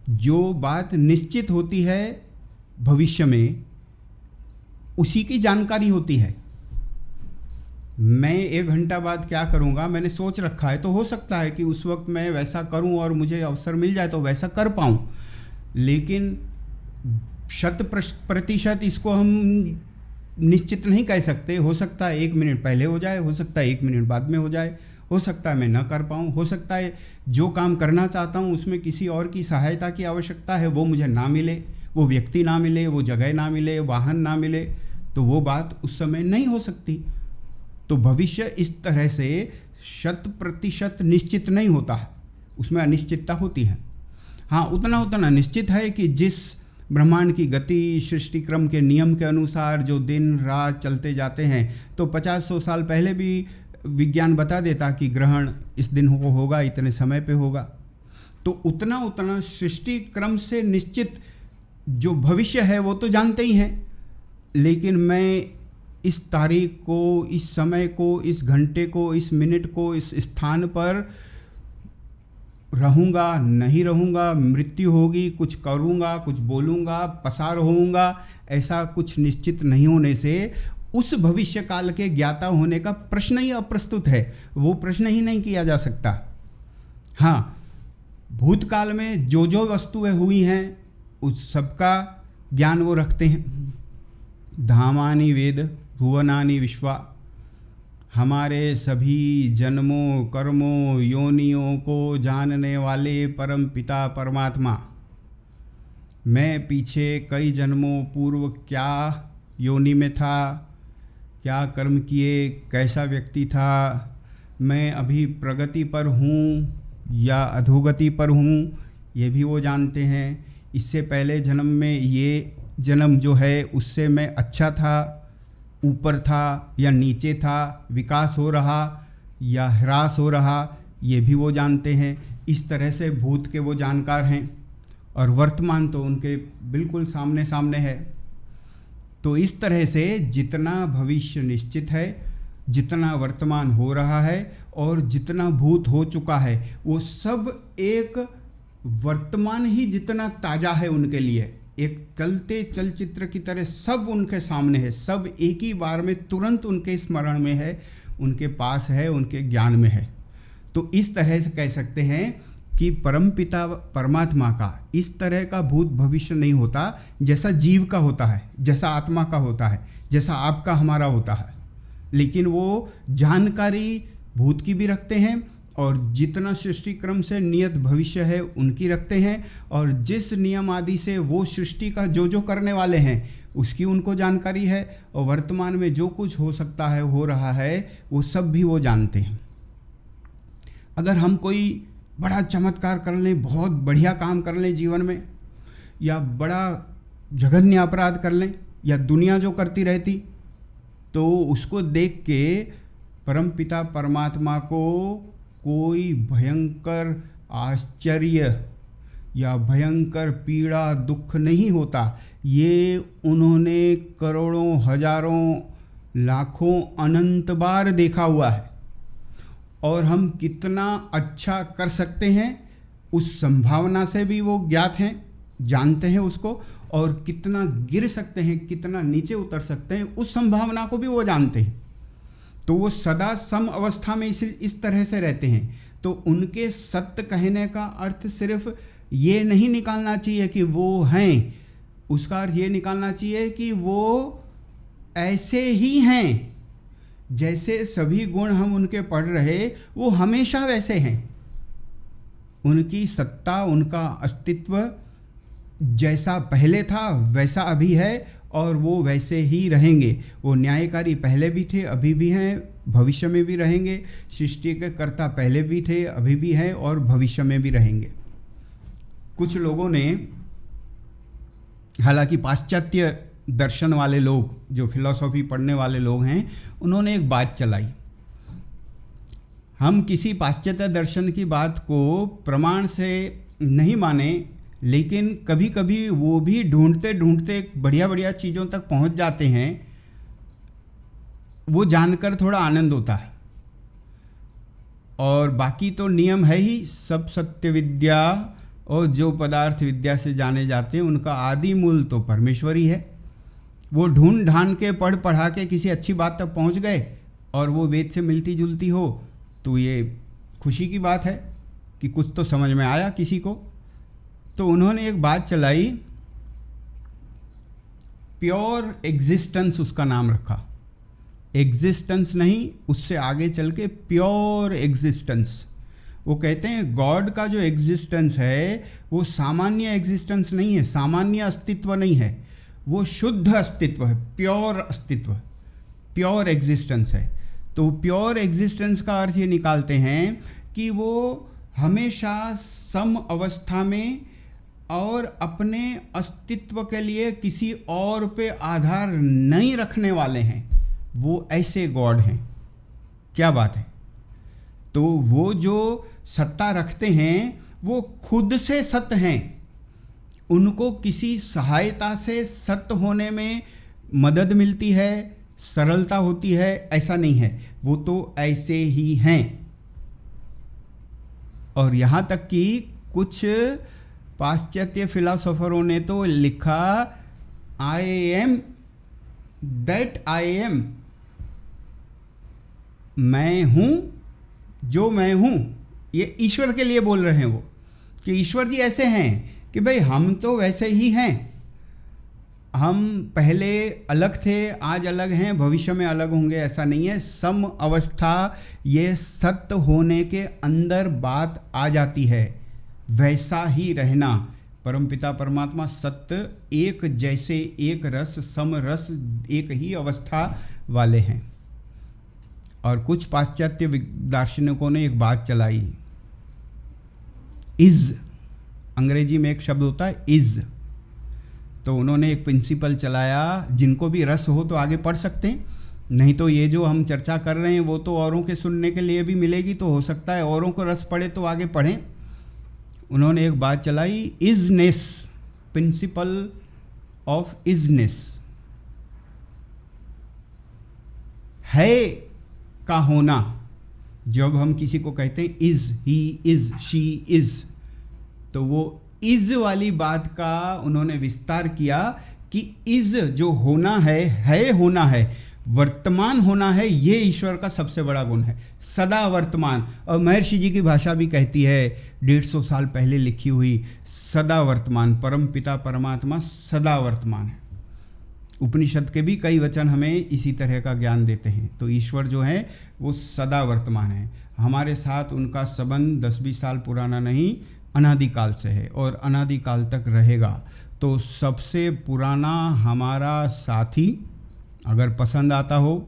Speaker 1: जो बात निश्चित होती है भविष्य में उसी की जानकारी होती है। मैं 1 घंटा बाद क्या करूँगा मैंने सोच रखा है, तो हो सकता है कि उस वक्त मैं वैसा करूँ और मुझे अवसर मिल जाए तो वैसा कर पाऊँ, लेकिन 100% इसको हम निश्चित नहीं कह सकते। हो सकता है 1 मिनट पहले हो जाए, हो सकता है 1 मिनट बाद में हो जाए, हो सकता है मैं ना कर पाऊँ, हो सकता है जो काम करना चाहता हूँ उसमें किसी और की सहायता की आवश्यकता है, वो मुझे ना मिले, वो व्यक्ति ना मिले, वो जगह ना मिले, वाहन ना मिले, तो वो बात उस समय नहीं हो सकती। तो भविष्य इस तरह से 100% निश्चित नहीं होता है, उसमें अनिश्चितता होती है। हाँ, उतना उतना निश्चित है कि जिस ब्रह्मांड की गति, सृष्टि क्रम के नियम के अनुसार जो दिन रात चलते जाते हैं, तो 50-100 साल पहले भी विज्ञान बता देता कि ग्रहण इस दिन होगा, इतने समय पे होगा। तो उतना उतना सृष्टि क्रम से निश्चित जो भविष्य है वो तो जानते ही हैं, लेकिन मैं इस तारीख को, इस समय को, इस घंटे को, इस मिनट को, इस स्थान पर रहूँगा, नहीं रहूँगा, मृत्यु होगी, कुछ करूँगा, कुछ बोलूँगा, पसार होऊंगा, ऐसा कुछ निश्चित नहीं होने से उस भविष्य काल के ज्ञाता होने का प्रश्न ही अप्रस्तुत है, वो प्रश्न ही नहीं किया जा सकता। हाँ, भूतकाल में जो जो वस्तुएं हुई हैं उस सबका ज्ञान वो रखते हैं। धामानि वेद भुवनानि विश्वा, हमारे सभी जन्मों, कर्मों, योनियों को जानने वाले परम पिता परमात्मा, मैं पीछे कई जन्मों पूर्व क्या योनि में था, क्या कर्म किए, कैसा व्यक्ति था, मैं अभी प्रगति पर हूँ या अधोगति पर हूँ, ये भी वो जानते हैं। इससे पहले जन्म में, ये जन्म जो है उससे मैं अच्छा था, ऊपर था या नीचे था, विकास हो रहा या ह्रास हो रहा, ये भी वो जानते हैं। इस तरह से भूत के वो जानकार हैं और वर्तमान तो उनके बिल्कुल सामने सामने है। तो इस तरह से जितना भविष्य निश्चित है, जितना वर्तमान हो रहा है और जितना भूत हो चुका है, वो सब एक वर्तमान ही जितना ताज़ा है उनके लिए, एक चलते चलचित्र की तरह सब उनके सामने है, सब एक ही बार में तुरंत उनके स्मरण में है, उनके पास है, उनके ज्ञान में है। तो इस तरह से कह सकते हैं कि परमपिता परमात्मा का इस तरह का भूत भविष्य नहीं होता जैसा जीव का होता है, जैसा आत्मा का होता है, जैसा आपका हमारा होता है। लेकिन वो जानकारी भूत की भी रखते हैं और जितना सृष्टि क्रम से नियत भविष्य है उनकी रखते हैं, और जिस नियम आदि से वो सृष्टि का जो जो करने वाले हैं उसकी उनको जानकारी है, और वर्तमान में जो कुछ हो सकता है, हो रहा है, वो सब भी वो जानते हैं। अगर हम कोई बड़ा चमत्कार कर लें, बहुत बढ़िया काम कर लें जीवन में, या बड़ा जघन्य अपराध कर लें, या दुनिया जो करती रहती, तो उसको देख के परमपिता परमात्मा को कोई भयंकर आश्चर्य या भयंकर पीड़ा, दुख नहीं होता। ये उन्होंने करोड़ों, हजारों, लाखों, अनंत बार देखा हुआ है, और हम कितना अच्छा कर सकते हैं उस संभावना से भी वो ज्ञात हैं, जानते हैं उसको, और कितना गिर सकते हैं, कितना नीचे उतर सकते हैं, उस संभावना को भी वो जानते हैं। तो वो सदा सम अवस्था में इस तरह से रहते हैं। तो उनके सत्य कहने का अर्थ सिर्फ ये नहीं निकालना चाहिए कि वो हैं, उसका अर्थ ये निकालना चाहिए कि वो ऐसे ही हैं, जैसे सभी गुण हम उनके पढ़ रहे वो हमेशा वैसे हैं। उनकी सत्ता, उनका अस्तित्व जैसा पहले था वैसा अभी है, और वो वैसे ही रहेंगे। वो न्यायकारी पहले भी थे, अभी भी हैं, भविष्य में भी रहेंगे। सृष्टि के कर्ता पहले भी थे, अभी भी हैं, और भविष्य में भी रहेंगे। कुछ लोगों ने, हालांकि पाश्चात्य दर्शन वाले लोग, जो फिलॉसफी पढ़ने वाले लोग हैं, उन्होंने एक बात चलाई। हम किसी पाश्चात्य दर्शन की बात को प्रमाण से नहीं माने, लेकिन कभी कभी वो भी ढूंढते ढूंढते बढ़िया बढ़िया चीज़ों तक पहुंच जाते हैं। वो जानकर थोड़ा आनंद होता है। और बाकी तो नियम है ही, सब सत्य विद्या और जो पदार्थ विद्या से जाने जाते हैं उनका आदि मूल तो परमेश्वर ही है। वो ढूंढ ढांड के पढ़ा के किसी अच्छी बात तक पहुंच गए और वो वेद से मिलती जुलती हो, तो ये खुशी की बात है कि कुछ तो समझ में आया किसी को। तो उन्होंने एक बात चलाई, प्योर एग्जिस्टेंस उसका नाम रखा। एग्जिस्टेंस नहीं, उससे आगे चल के प्योर एग्जिस्टेंस। वो कहते हैं गॉड का जो एग्जिस्टेंस है वो सामान्य एग्जिस्टेंस नहीं है, सामान्य अस्तित्व नहीं है, वो शुद्ध अस्तित्व है, प्योर अस्तित्व, प्योर एग्जिस्टेंस है। तो प्योर एग्जिस्टेंस का अर्थ ये निकालते हैं कि वो हमेशा सम अवस्था में और अपने अस्तित्व के लिए किसी और पे आधार नहीं रखने वाले हैं, वो ऐसे गॉड हैं। क्या बात है। तो वो जो सत्ता रखते हैं वो खुद से सत्य हैं, उनको किसी सहायता से सत्य होने में मदद मिलती है, सरलता होती है, ऐसा नहीं है, वो तो ऐसे ही हैं। और यहाँ तक कि कुछ पाश्चात्य फिलोसोफरों ने तो लिखा, I am that I am, मैं हूँ जो मैं हूँ। ये ईश्वर के लिए बोल रहे हैं वो, कि ईश्वर जी ऐसे हैं कि भाई हम तो वैसे ही हैं, हम पहले अलग थे, आज अलग हैं, भविष्य में अलग होंगे, ऐसा नहीं है। सम अवस्था, ये सत्य होने के अंदर बात आ जाती है, वैसा ही रहना। परमपिता परमात्मा सत्य एक जैसे, एक रस, सम रस, एक ही अवस्था वाले हैं। और कुछ पाश्चात्य दार्शनिकों ने एक बात चलाई, इज, अंग्रेजी में एक शब्द होता है इज, तो उन्होंने एक प्रिंसिपल चलाया, जिनको भी रस हो तो आगे पढ़ सकते हैं, नहीं तो ये जो हम चर्चा कर रहे हैं वो तो औरों के सुनने के लिए भी मिलेगी, तो हो सकता है औरों को रस पड़े तो आगे पढ़ें। उन्होंने एक बात चलाई, इजनेस, प्रिंसिपल ऑफ इजनेस, है का होना। जब हम किसी को कहते हैं is, he is, she is, तो वो इज वाली बात का उन्होंने विस्तार किया कि इज जो होना है होना है, वर्तमान होना है, ये ईश्वर का सबसे बड़ा गुण है, सदा वर्तमान। और महर्षि जी की भाषा भी कहती है, 150 साल पहले लिखी हुई, सदा वर्तमान, परम पिता परमात्मा सदा वर्तमान है। उपनिषद के भी कई वचन हमें इसी तरह का ज्ञान देते हैं। तो ईश्वर जो है वो सदा वर्तमान है, हमारे साथ उनका संबंध 10-20 साल पुराना नहीं, अनादिकाल से है और अनादिकाल तक रहेगा। तो सबसे पुराना हमारा साथी अगर पसंद आता हो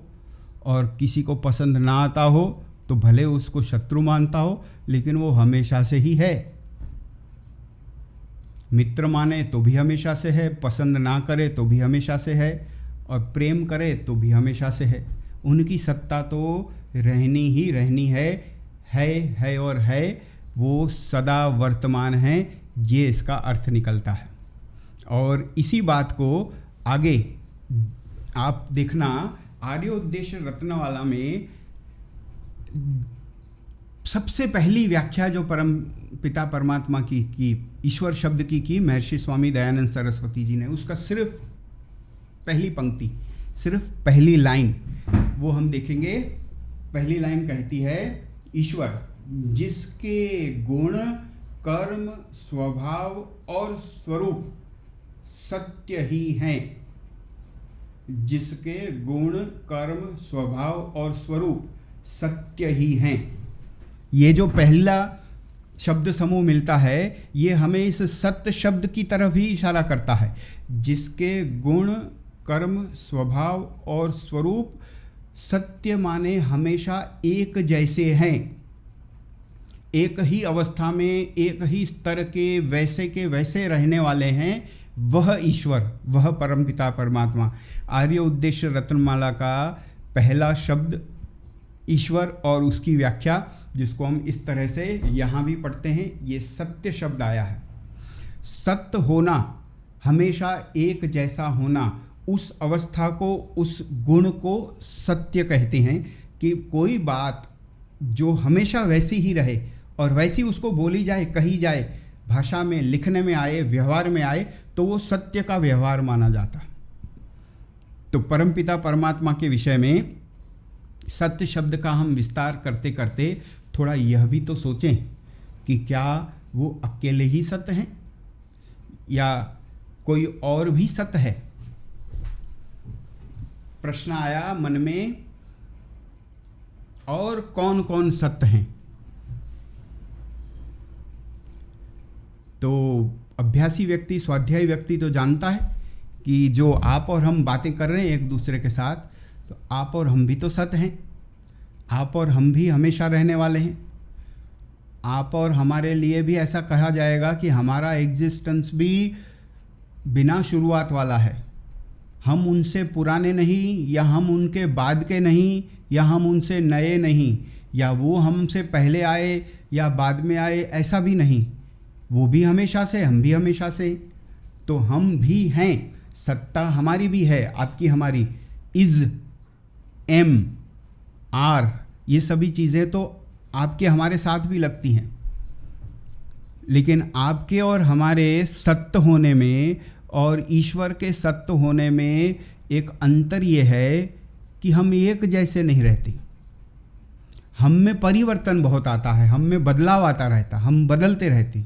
Speaker 1: और किसी को पसंद ना आता हो तो भले उसको शत्रु मानता हो, लेकिन वो हमेशा से ही है। मित्र माने तो भी हमेशा से है, पसंद ना करे तो भी हमेशा से है, और प्रेम करे तो भी हमेशा से है। उनकी सत्ता तो रहनी ही रहनी है और है, वो सदा वर्तमान है, ये इसका अर्थ निकलता है। और इसी बात को आगे आप देखना, आर्य उद्देश्य रत्नवाला में सबसे पहली व्याख्या जो परम पिता परमात्मा की ईश्वर शब्द की महर्षि स्वामी दयानंद सरस्वती जी ने, उसका सिर्फ पहली पंक्ति, सिर्फ पहली लाइन वो हम देखेंगे। पहली लाइन कहती है, ईश्वर जिसके गुण, कर्म, स्वभाव और स्वरूप सत्य ही हैं, जिसके गुण, कर्म, स्वभाव और स्वरूप सत्य ही हैं। ये जो पहला शब्द समूह मिलता है, ये हमें इस सत्य शब्द की तरफ ही इशारा करता है, जिसके गुण, कर्म, स्वभाव और स्वरूप सत्य माने हमेशा एक जैसे हैं, एक ही अवस्था में, एक ही स्तर के वैसे रहने वाले हैं, वह ईश्वर, वह परमपिता परमात्मा। आर्य उद्देश्य रत्नमाला का पहला शब्द ईश्वर और उसकी व्याख्या, जिसको हम इस तरह से यहाँ भी पढ़ते हैं, ये सत्य शब्द आया है। सत्य होना, हमेशा एक जैसा होना, उस अवस्था को, उस गुण को सत्य कहते हैं। कि कोई बात जो हमेशा वैसी ही रहे और वैसी उसको बोली जाए, कही जाए, भाषा में, लिखने में आए, व्यवहार में आए, तो वो सत्य का व्यवहार माना जाता। तो परमपिता परमात्मा के विषय में सत्य शब्द का हम विस्तार करते करते थोड़ा यह भी तो सोचें कि क्या वो अकेले ही सत्य हैं या कोई और भी सत्य है। प्रश्न आया मन में, और कौन कौन सत्य हैं। तो अभ्यासी व्यक्ति, स्वाध्यायी व्यक्ति तो जानता है कि जो आप और हम बातें कर रहे हैं एक दूसरे के साथ, तो आप और हम भी तो सत्य हैं, आप और हम भी हमेशा रहने वाले हैं। आप और हमारे लिए भी ऐसा कहा जाएगा कि हमारा एग्जिस्टेंस भी बिना शुरुआत वाला है। हम उनसे पुराने नहीं, या हम उनके बाद के नहीं, या हम उनसे नए नहीं, या वो हमसे पहले आए या बाद में आए, ऐसा भी नहीं। वो भी हमेशा से, हम भी हमेशा से। तो हम भी हैं, सत्ता हमारी भी है, आपकी हमारी। इज़, एम, आर, ये सभी चीज़ें तो आपके हमारे साथ भी लगती हैं। लेकिन आपके और हमारे सत्य होने में और ईश्वर के सत्य होने में एक अंतर ये है कि हम एक जैसे नहीं रहते। हम में परिवर्तन बहुत आता है, हम में बदलाव आता रहता, हम बदलते रहते।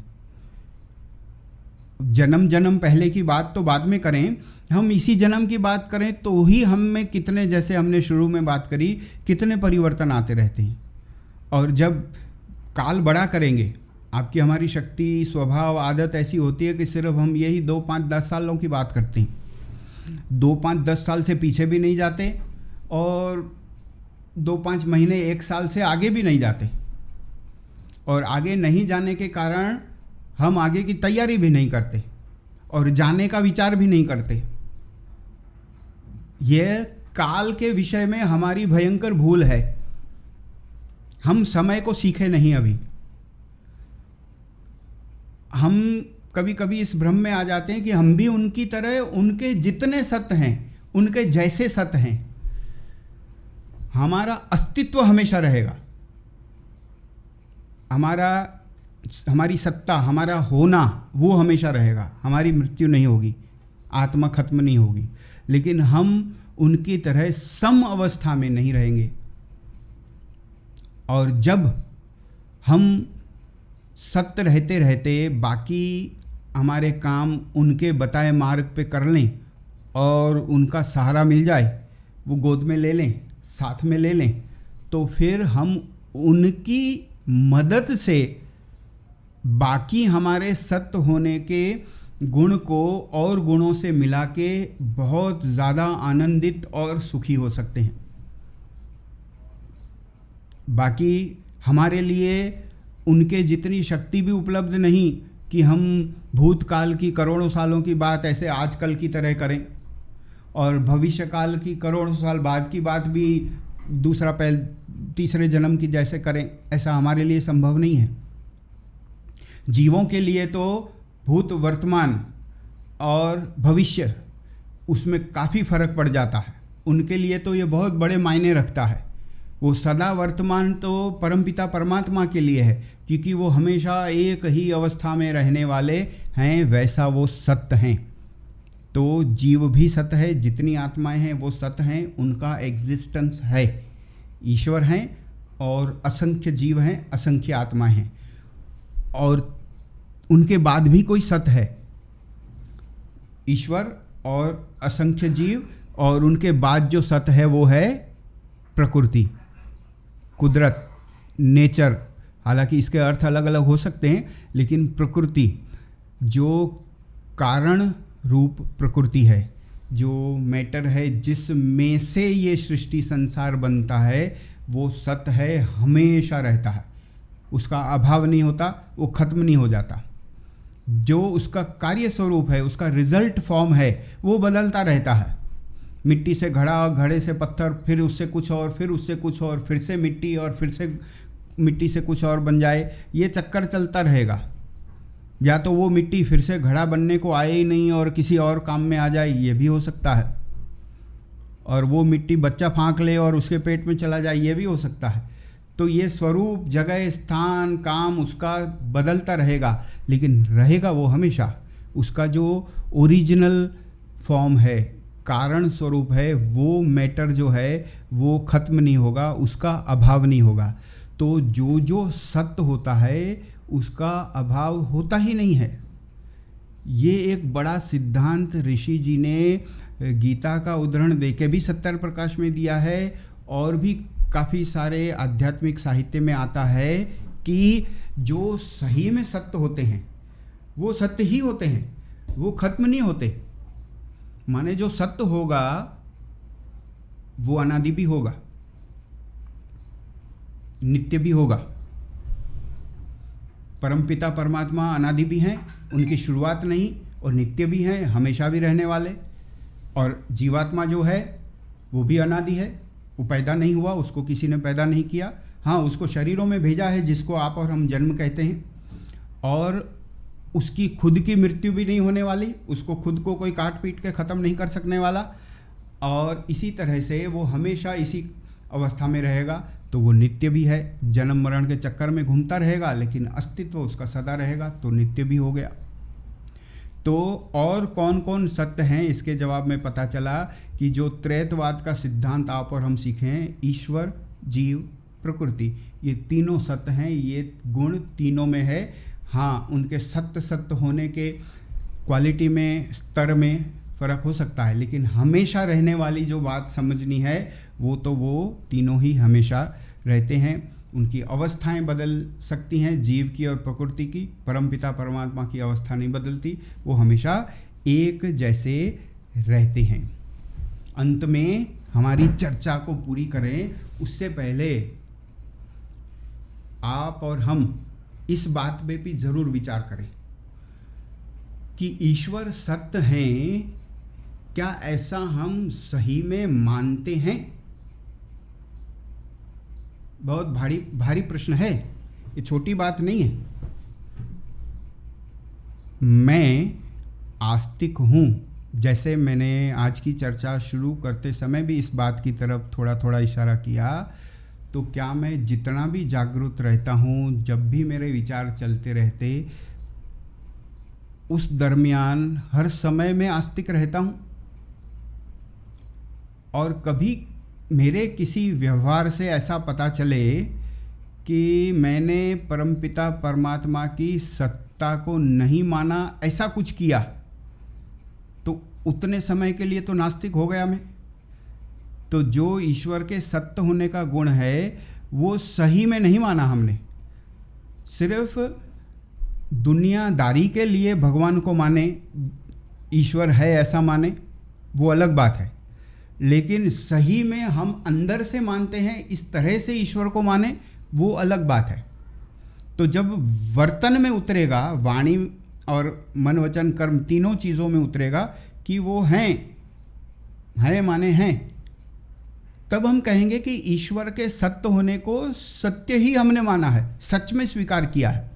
Speaker 1: जन्म जन्म पहले की बात तो बाद में करें, हम इसी जन्म की बात करें तो ही हम में कितने, जैसे हमने शुरू में बात करी, कितने परिवर्तन आते रहते हैं। और जब काल बड़ा करेंगे, आपकी हमारी शक्ति, स्वभाव, आदत ऐसी होती है कि सिर्फ हम यही 2, 5, 10 सालों की बात करते हैं। 2, 5, 10 साल से पीछे भी नहीं जाते और 2, 5 महीने, 1 साल से आगे भी नहीं जाते। और आगे नहीं जाने के कारण हम आगे की तैयारी भी नहीं करते और जाने का विचार भी नहीं करते। यह काल के विषय में हमारी भयंकर भूल है। हम समय को सीखे नहीं अभी। हम कभी कभी इस भ्रम में आ जाते हैं कि हम भी उनकी तरह, उनके जितने सत्य हैं, उनके जैसे सत्य हैं। हमारा अस्तित्व हमेशा रहेगा, हमारी सत्ता, हमारा होना वो हमेशा रहेगा। हमारी मृत्यु नहीं होगी, आत्मा खत्म नहीं होगी। लेकिन हम उनकी तरह सम अवस्था में नहीं रहेंगे। और जब हम सत्य रहते रहते बाकी हमारे काम उनके बताए मार्ग पे कर लें और उनका सहारा मिल जाए, वो गोद में ले लें, साथ में ले लें, तो फिर हम उनकी मदद से बाकी हमारे सत्य होने के गुण को और गुणों से मिला के बहुत ज़्यादा आनंदित और सुखी हो सकते हैं। बाकी हमारे लिए उनके जितनी शक्ति भी उपलब्ध नहीं कि हम भूतकाल की करोड़ों सालों की बात ऐसे आजकल की तरह करें और भविष्यकाल की करोड़ों साल बाद की बात भी दूसरा तीसरे जन्म की जैसे करें। ऐसा हमारे लिए संभव नहीं है। जीवों के लिए तो भूत, वर्तमान और भविष्य, उसमें काफ़ी फर्क पड़ जाता है। उनके लिए तो ये बहुत बड़े मायने रखता है। वो सदा वर्तमान तो परमपिता परमात्मा के लिए है, क्योंकि वो हमेशा एक ही अवस्था में रहने वाले हैं, वैसा वो सत्य हैं। तो जीव भी सत्य है, जितनी आत्माएं हैं वो सत्य हैं, उनका एग्जिस्टेंस है। ईश्वर हैं और असंख्य जीव हैं, असंख्य आत्माएं हैं, और उनके बाद भी कोई सत्य है। ईश्वर और असंख्य जीव, और उनके बाद जो सत्य है वो है प्रकृति, कुदरत, नेचर। हालांकि इसके अर्थ अलग अलग हो सकते हैं, लेकिन प्रकृति, जो कारण रूप प्रकृति है, जो मैटर है जिसमें से ये सृष्टि संसार बनता है, वो सत्य है, हमेशा रहता है, उसका अभाव नहीं होता, वो खत्म नहीं हो जाता। जो उसका कार्य स्वरूप है, उसका रिजल्ट फॉर्म है, वो बदलता रहता है। मिट्टी से घड़ा, घड़े से पत्थर, फिर उससे कुछ और, फिर उससे कुछ और, फिर से मिट्टी, और फिर से मिट्टी से कुछ और बन जाए, ये चक्कर चलता रहेगा। या तो वो मिट्टी फिर से घड़ा बनने को आए ही नहीं और किसी और काम में आ जाए, ये भी हो सकता है। और वो मिट्टी बच्चा फांक ले और उसके पेट में चला जाए, ये भी हो सकता है। तो ये स्वरूप, जगह, स्थान, काम उसका बदलता रहेगा, लेकिन रहेगा वो हमेशा। उसका जो ओरिजिनल फॉर्म है, कारण स्वरूप है, वो मैटर जो है वो खत्म नहीं होगा, उसका अभाव नहीं होगा। तो जो जो सत्य होता है उसका अभाव होता ही नहीं है। ये एक बड़ा सिद्धांत ऋषि जी ने गीता का उदाहरण देके भी सत्तर प्रकाश में दिया है, और भी काफ़ी सारे आध्यात्मिक साहित्य में आता है कि जो सही में सत्य होते हैं वो सत्य ही होते हैं, वो खत्म नहीं होते। माने जो सत्य होगा वो अनादि भी होगा, नित्य भी होगा। परमपिता परमात्मा अनादि भी हैं, उनकी शुरुआत नहीं, और नित्य भी हैं, हमेशा भी रहने वाले। और जीवात्मा जो है वो भी अनादि है, वो पैदा नहीं हुआ, उसको किसी ने पैदा नहीं किया। हाँ, उसको शरीरों में भेजा है जिसको आप और हम जन्म कहते हैं, और उसकी खुद की मृत्यु भी नहीं होने वाली, उसको खुद को कोई काट पीट के ख़त्म नहीं कर सकने वाला, और इसी तरह से वो हमेशा इसी अवस्था में रहेगा। तो वो नित्य भी है, जन्म मरण के चक्कर में घूमता रहेगा लेकिन अस्तित्व उसका सदा रहेगा, तो नित्य भी हो गया। तो और कौन कौन सत्य हैं, इसके जवाब में पता चला कि जो त्रैतवाद का सिद्धांत आप और हम सीखे हैं, ईश्वर, जीव, प्रकृति, ये तीनों सत्य हैं, ये गुण तीनों में है। हाँ, उनके सत्य होने के क्वालिटी में, स्तर में फ़र्क हो सकता है, लेकिन हमेशा रहने वाली जो बात समझनी है वो तीनों ही हमेशा रहते हैं। उनकी अवस्थाएं बदल सकती हैं, जीव की और प्रकृति की, परमपिता परमात्मा की अवस्था नहीं बदलती, वो हमेशा एक जैसे रहते हैं। अंत में हमारी चर्चा को पूरी करें उससे पहले आप और हम इस बात पे भी ज़रूर विचार करें कि ईश्वर सत्य हैं, क्या ऐसा हम सही में मानते हैं? बहुत भारी प्रश्न है, ये छोटी बात नहीं है। मैं आस्तिक हूँ, जैसे मैंने आज की चर्चा शुरू करते समय भी इस बात की तरफ थोड़ा थोड़ा इशारा किया, तो क्या मैं जितना भी जागरूक रहता हूँ, जब भी मेरे विचार चलते रहते, उस दरमियान हर समय में आस्तिक रहता हूँ? और कभी मेरे किसी व्यवहार से ऐसा पता चले कि मैंने परमपिता परमात्मा की सत्ता को नहीं माना, ऐसा कुछ किया, तो उतने समय के लिए तो नास्तिक हो गया मैं। तो जो ईश्वर के सत्य होने का गुण है वो सही में नहीं माना हमने, सिर्फ दुनियादारी के लिए भगवान को माने, ईश्वर है ऐसा माने, वो अलग बात है। लेकिन सही में हम अंदर से मानते हैं, इस तरह से ईश्वर को माने, वो अलग बात है। तो जब वर्तन में उतरेगा, वाणी और मन वचन कर्म तीनों चीज़ों में उतरेगा कि वो हैं माने हैं, तब हम कहेंगे कि ईश्वर के सत्य होने को सत्य ही हमने माना है, सच में स्वीकार किया है।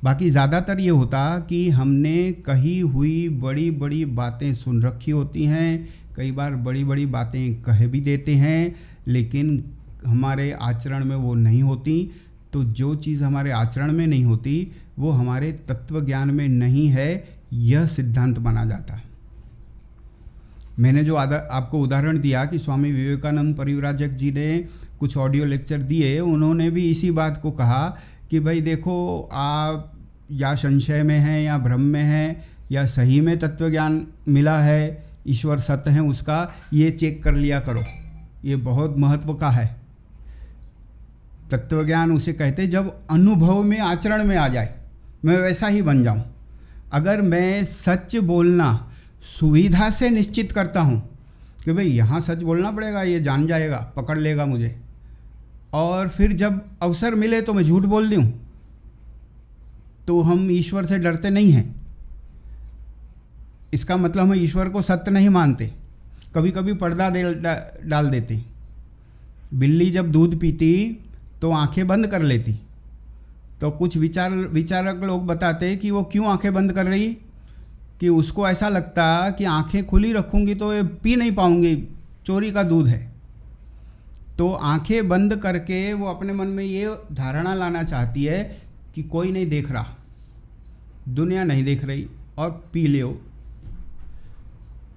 Speaker 1: बाकी ज़्यादातर ये होता कि हमने कही हुई बड़ी बड़ी बातें सुन रखी होती हैं, कई बार बड़ी बड़ी बातें कह भी देते हैं, लेकिन हमारे आचरण में वो नहीं होती। तो जो चीज़ हमारे आचरण में नहीं होती वो हमारे तत्व ज्ञान में नहीं है, यह सिद्धांत माना जाता है। मैंने जो आपको उदाहरण दिया कि स्वामी विवेकानंद परिव्राजक जी ने कुछ ऑडियो लेक्चर दिए, उन्होंने भी इसी बात को कहा कि भाई देखो, आप या संशय में हैं या भ्रम में हैं या सही में तत्व ज्ञान मिला है, ईश्वर सत्य है उसका, ये चेक कर लिया करो, ये बहुत महत्व का है। तत्व ज्ञान उसे कहते जब अनुभव में, आचरण में आ जाए, मैं वैसा ही बन जाऊं। अगर मैं सच बोलना सुविधा से निश्चित करता हूं कि भाई यहाँ सच बोलना पड़ेगा, ये जान जाएगा, पकड़ लेगा मुझे, और फिर जब अवसर मिले तो मैं झूठ बोल दूं, तो हम ईश्वर से डरते नहीं हैं। इसका मतलब हम ईश्वर को सत्य नहीं मानते। कभी कभी पर्दा डाल देते। बिल्ली जब दूध पीती तो आंखें बंद कर लेती, तो कुछ विचारक लोग बताते कि वो क्यों आंखें बंद कर रही, कि उसको ऐसा लगता कि आंखें खुली रखूँगी तो ये पी नहीं पाऊँगी, चोरी का दूध है। तो आंखें बंद करके वो अपने मन में ये धारणा लाना चाहती है कि कोई नहीं देख रहा, दुनिया नहीं देख रही, और पी लो।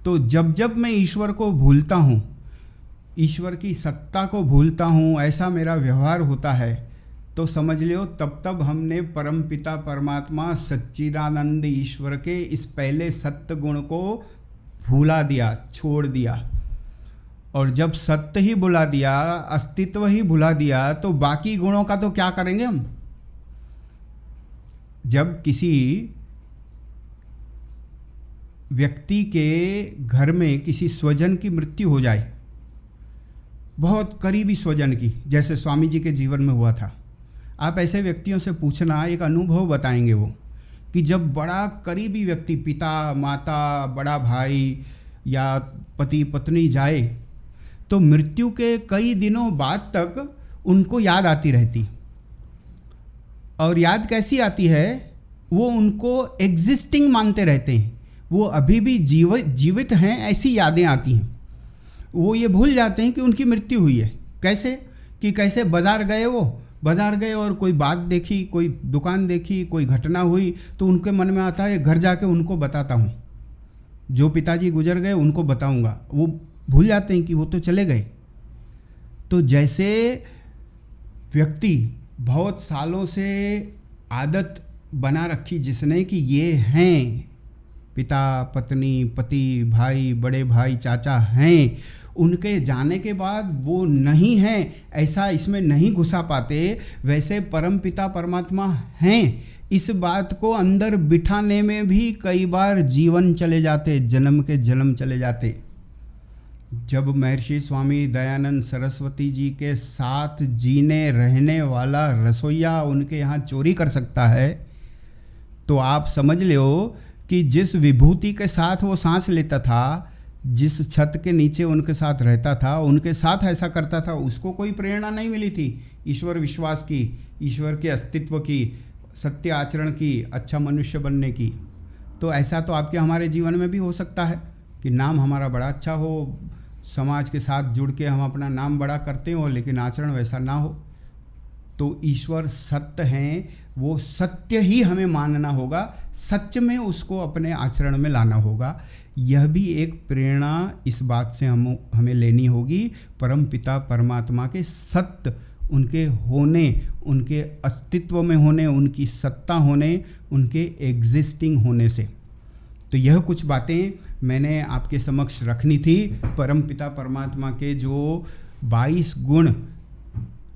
Speaker 1: तो जब जब मैं ईश्वर को भूलता हूँ, ईश्वर की सत्ता को भूलता हूँ, ऐसा मेरा व्यवहार होता है, तो समझ लो तब हमने परमपिता परमात्मा सच्चिदानंद ईश्वर के इस पहले सत्य गुण को भूला दिया, छोड़ दिया। और जब सत्य ही भुला दिया, अस्तित्व ही भुला दिया, तो बाकी गुणों का तो क्या करेंगे हम। जब किसी व्यक्ति के घर में किसी स्वजन की मृत्यु हो जाए, बहुत करीबी स्वजन की, जैसे स्वामी जी के जीवन में हुआ था, आप ऐसे व्यक्तियों से पूछना, एक अनुभव बताएंगे वो, कि जब बड़ा करीबी व्यक्ति, पिता, माता, बड़ा भाई या पति पत्नी जाए तो मृत्यु के कई दिनों बाद तक उनको याद आती रहती। और याद कैसी आती है, वो उनको एग्जिस्टिंग मानते रहते हैं, वो अभी भी जीवित हैं, ऐसी यादें आती हैं। वो ये भूल जाते हैं कि उनकी मृत्यु हुई है। कैसे कि कैसे बाज़ार गए और कोई बात देखी, कोई दुकान देखी, कोई घटना हुई, तो उनके मन में आता है घर जाके उनको बताता हूँ, जो पिताजी गुजर गए उनको बताऊँगा। वो भूल जाते हैं कि वो तो चले गए। तो जैसे व्यक्ति बहुत सालों से आदत बना रखी जिसने कि ये हैं, पिता, पत्नी, पति, भाई, बड़े भाई, चाचा हैं, उनके जाने के बाद वो नहीं हैं, ऐसा इसमें नहीं घुसा पाते। वैसे परम पिता परमात्मा हैं, इस बात को अंदर बिठाने में भी कई बार जीवन चले जाते, जन्म के जन्म चले जाते। जब महर्षि स्वामी दयानंद सरस्वती जी के साथ जीने रहने वाला रसोइया उनके यहाँ चोरी कर सकता है, तो आप समझ लो कि जिस विभूति के साथ वो सांस लेता था, जिस छत के नीचे उनके साथ रहता था, उनके साथ ऐसा करता था, उसको कोई प्रेरणा नहीं मिली थी ईश्वर विश्वास की, ईश्वर के अस्तित्व की, सत्य आचरण की, अच्छा मनुष्य बनने की। तो ऐसा तो आपके हमारे जीवन में भी हो सकता है कि नाम हमारा बड़ा अच्छा हो, समाज के साथ जुड़ के हम अपना नाम बड़ा करते हो, लेकिन आचरण वैसा ना हो। तो ईश्वर सत्य हैं, वो सत्य ही हमें मानना होगा, सच में उसको अपने आचरण में लाना होगा। यह भी एक प्रेरणा इस बात से हमें लेनी होगी, परम पिता परमात्मा के सत्य, उनके होने, उनके अस्तित्व में होने, उनकी सत्ता होने, उनके एग्जिस्टिंग होने से। तो यह कुछ बातें मैंने आपके समक्ष रखनी थी। परम पिता परमात्मा के जो 22 गुण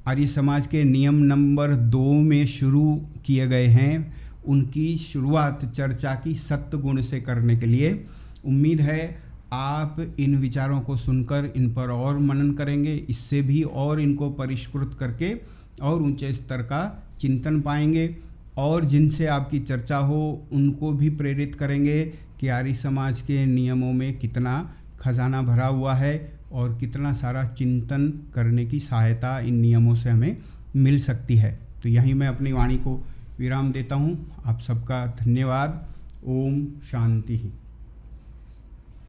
Speaker 1: आर्य समाज के नियम नंबर 2 में शुरू किए गए हैं, उनकी शुरुआत चर्चा की सत्य गुण से करने के लिए। उम्मीद है आप इन विचारों को सुनकर इन पर और मनन करेंगे, इससे भी और इनको परिष्कृत करके और ऊंचे स्तर का चिंतन पाएंगे, और जिनसे आपकी चर्चा हो उनको भी प्रेरित करेंगे कि आर्य समाज के नियमों में कितना खजाना भरा हुआ है और कितना सारा चिंतन करने की सहायता इन नियमों से हमें मिल सकती है। तो यहीं मैं अपनी वाणी को विराम देता हूँ। आप सबका धन्यवाद। ओम शांति।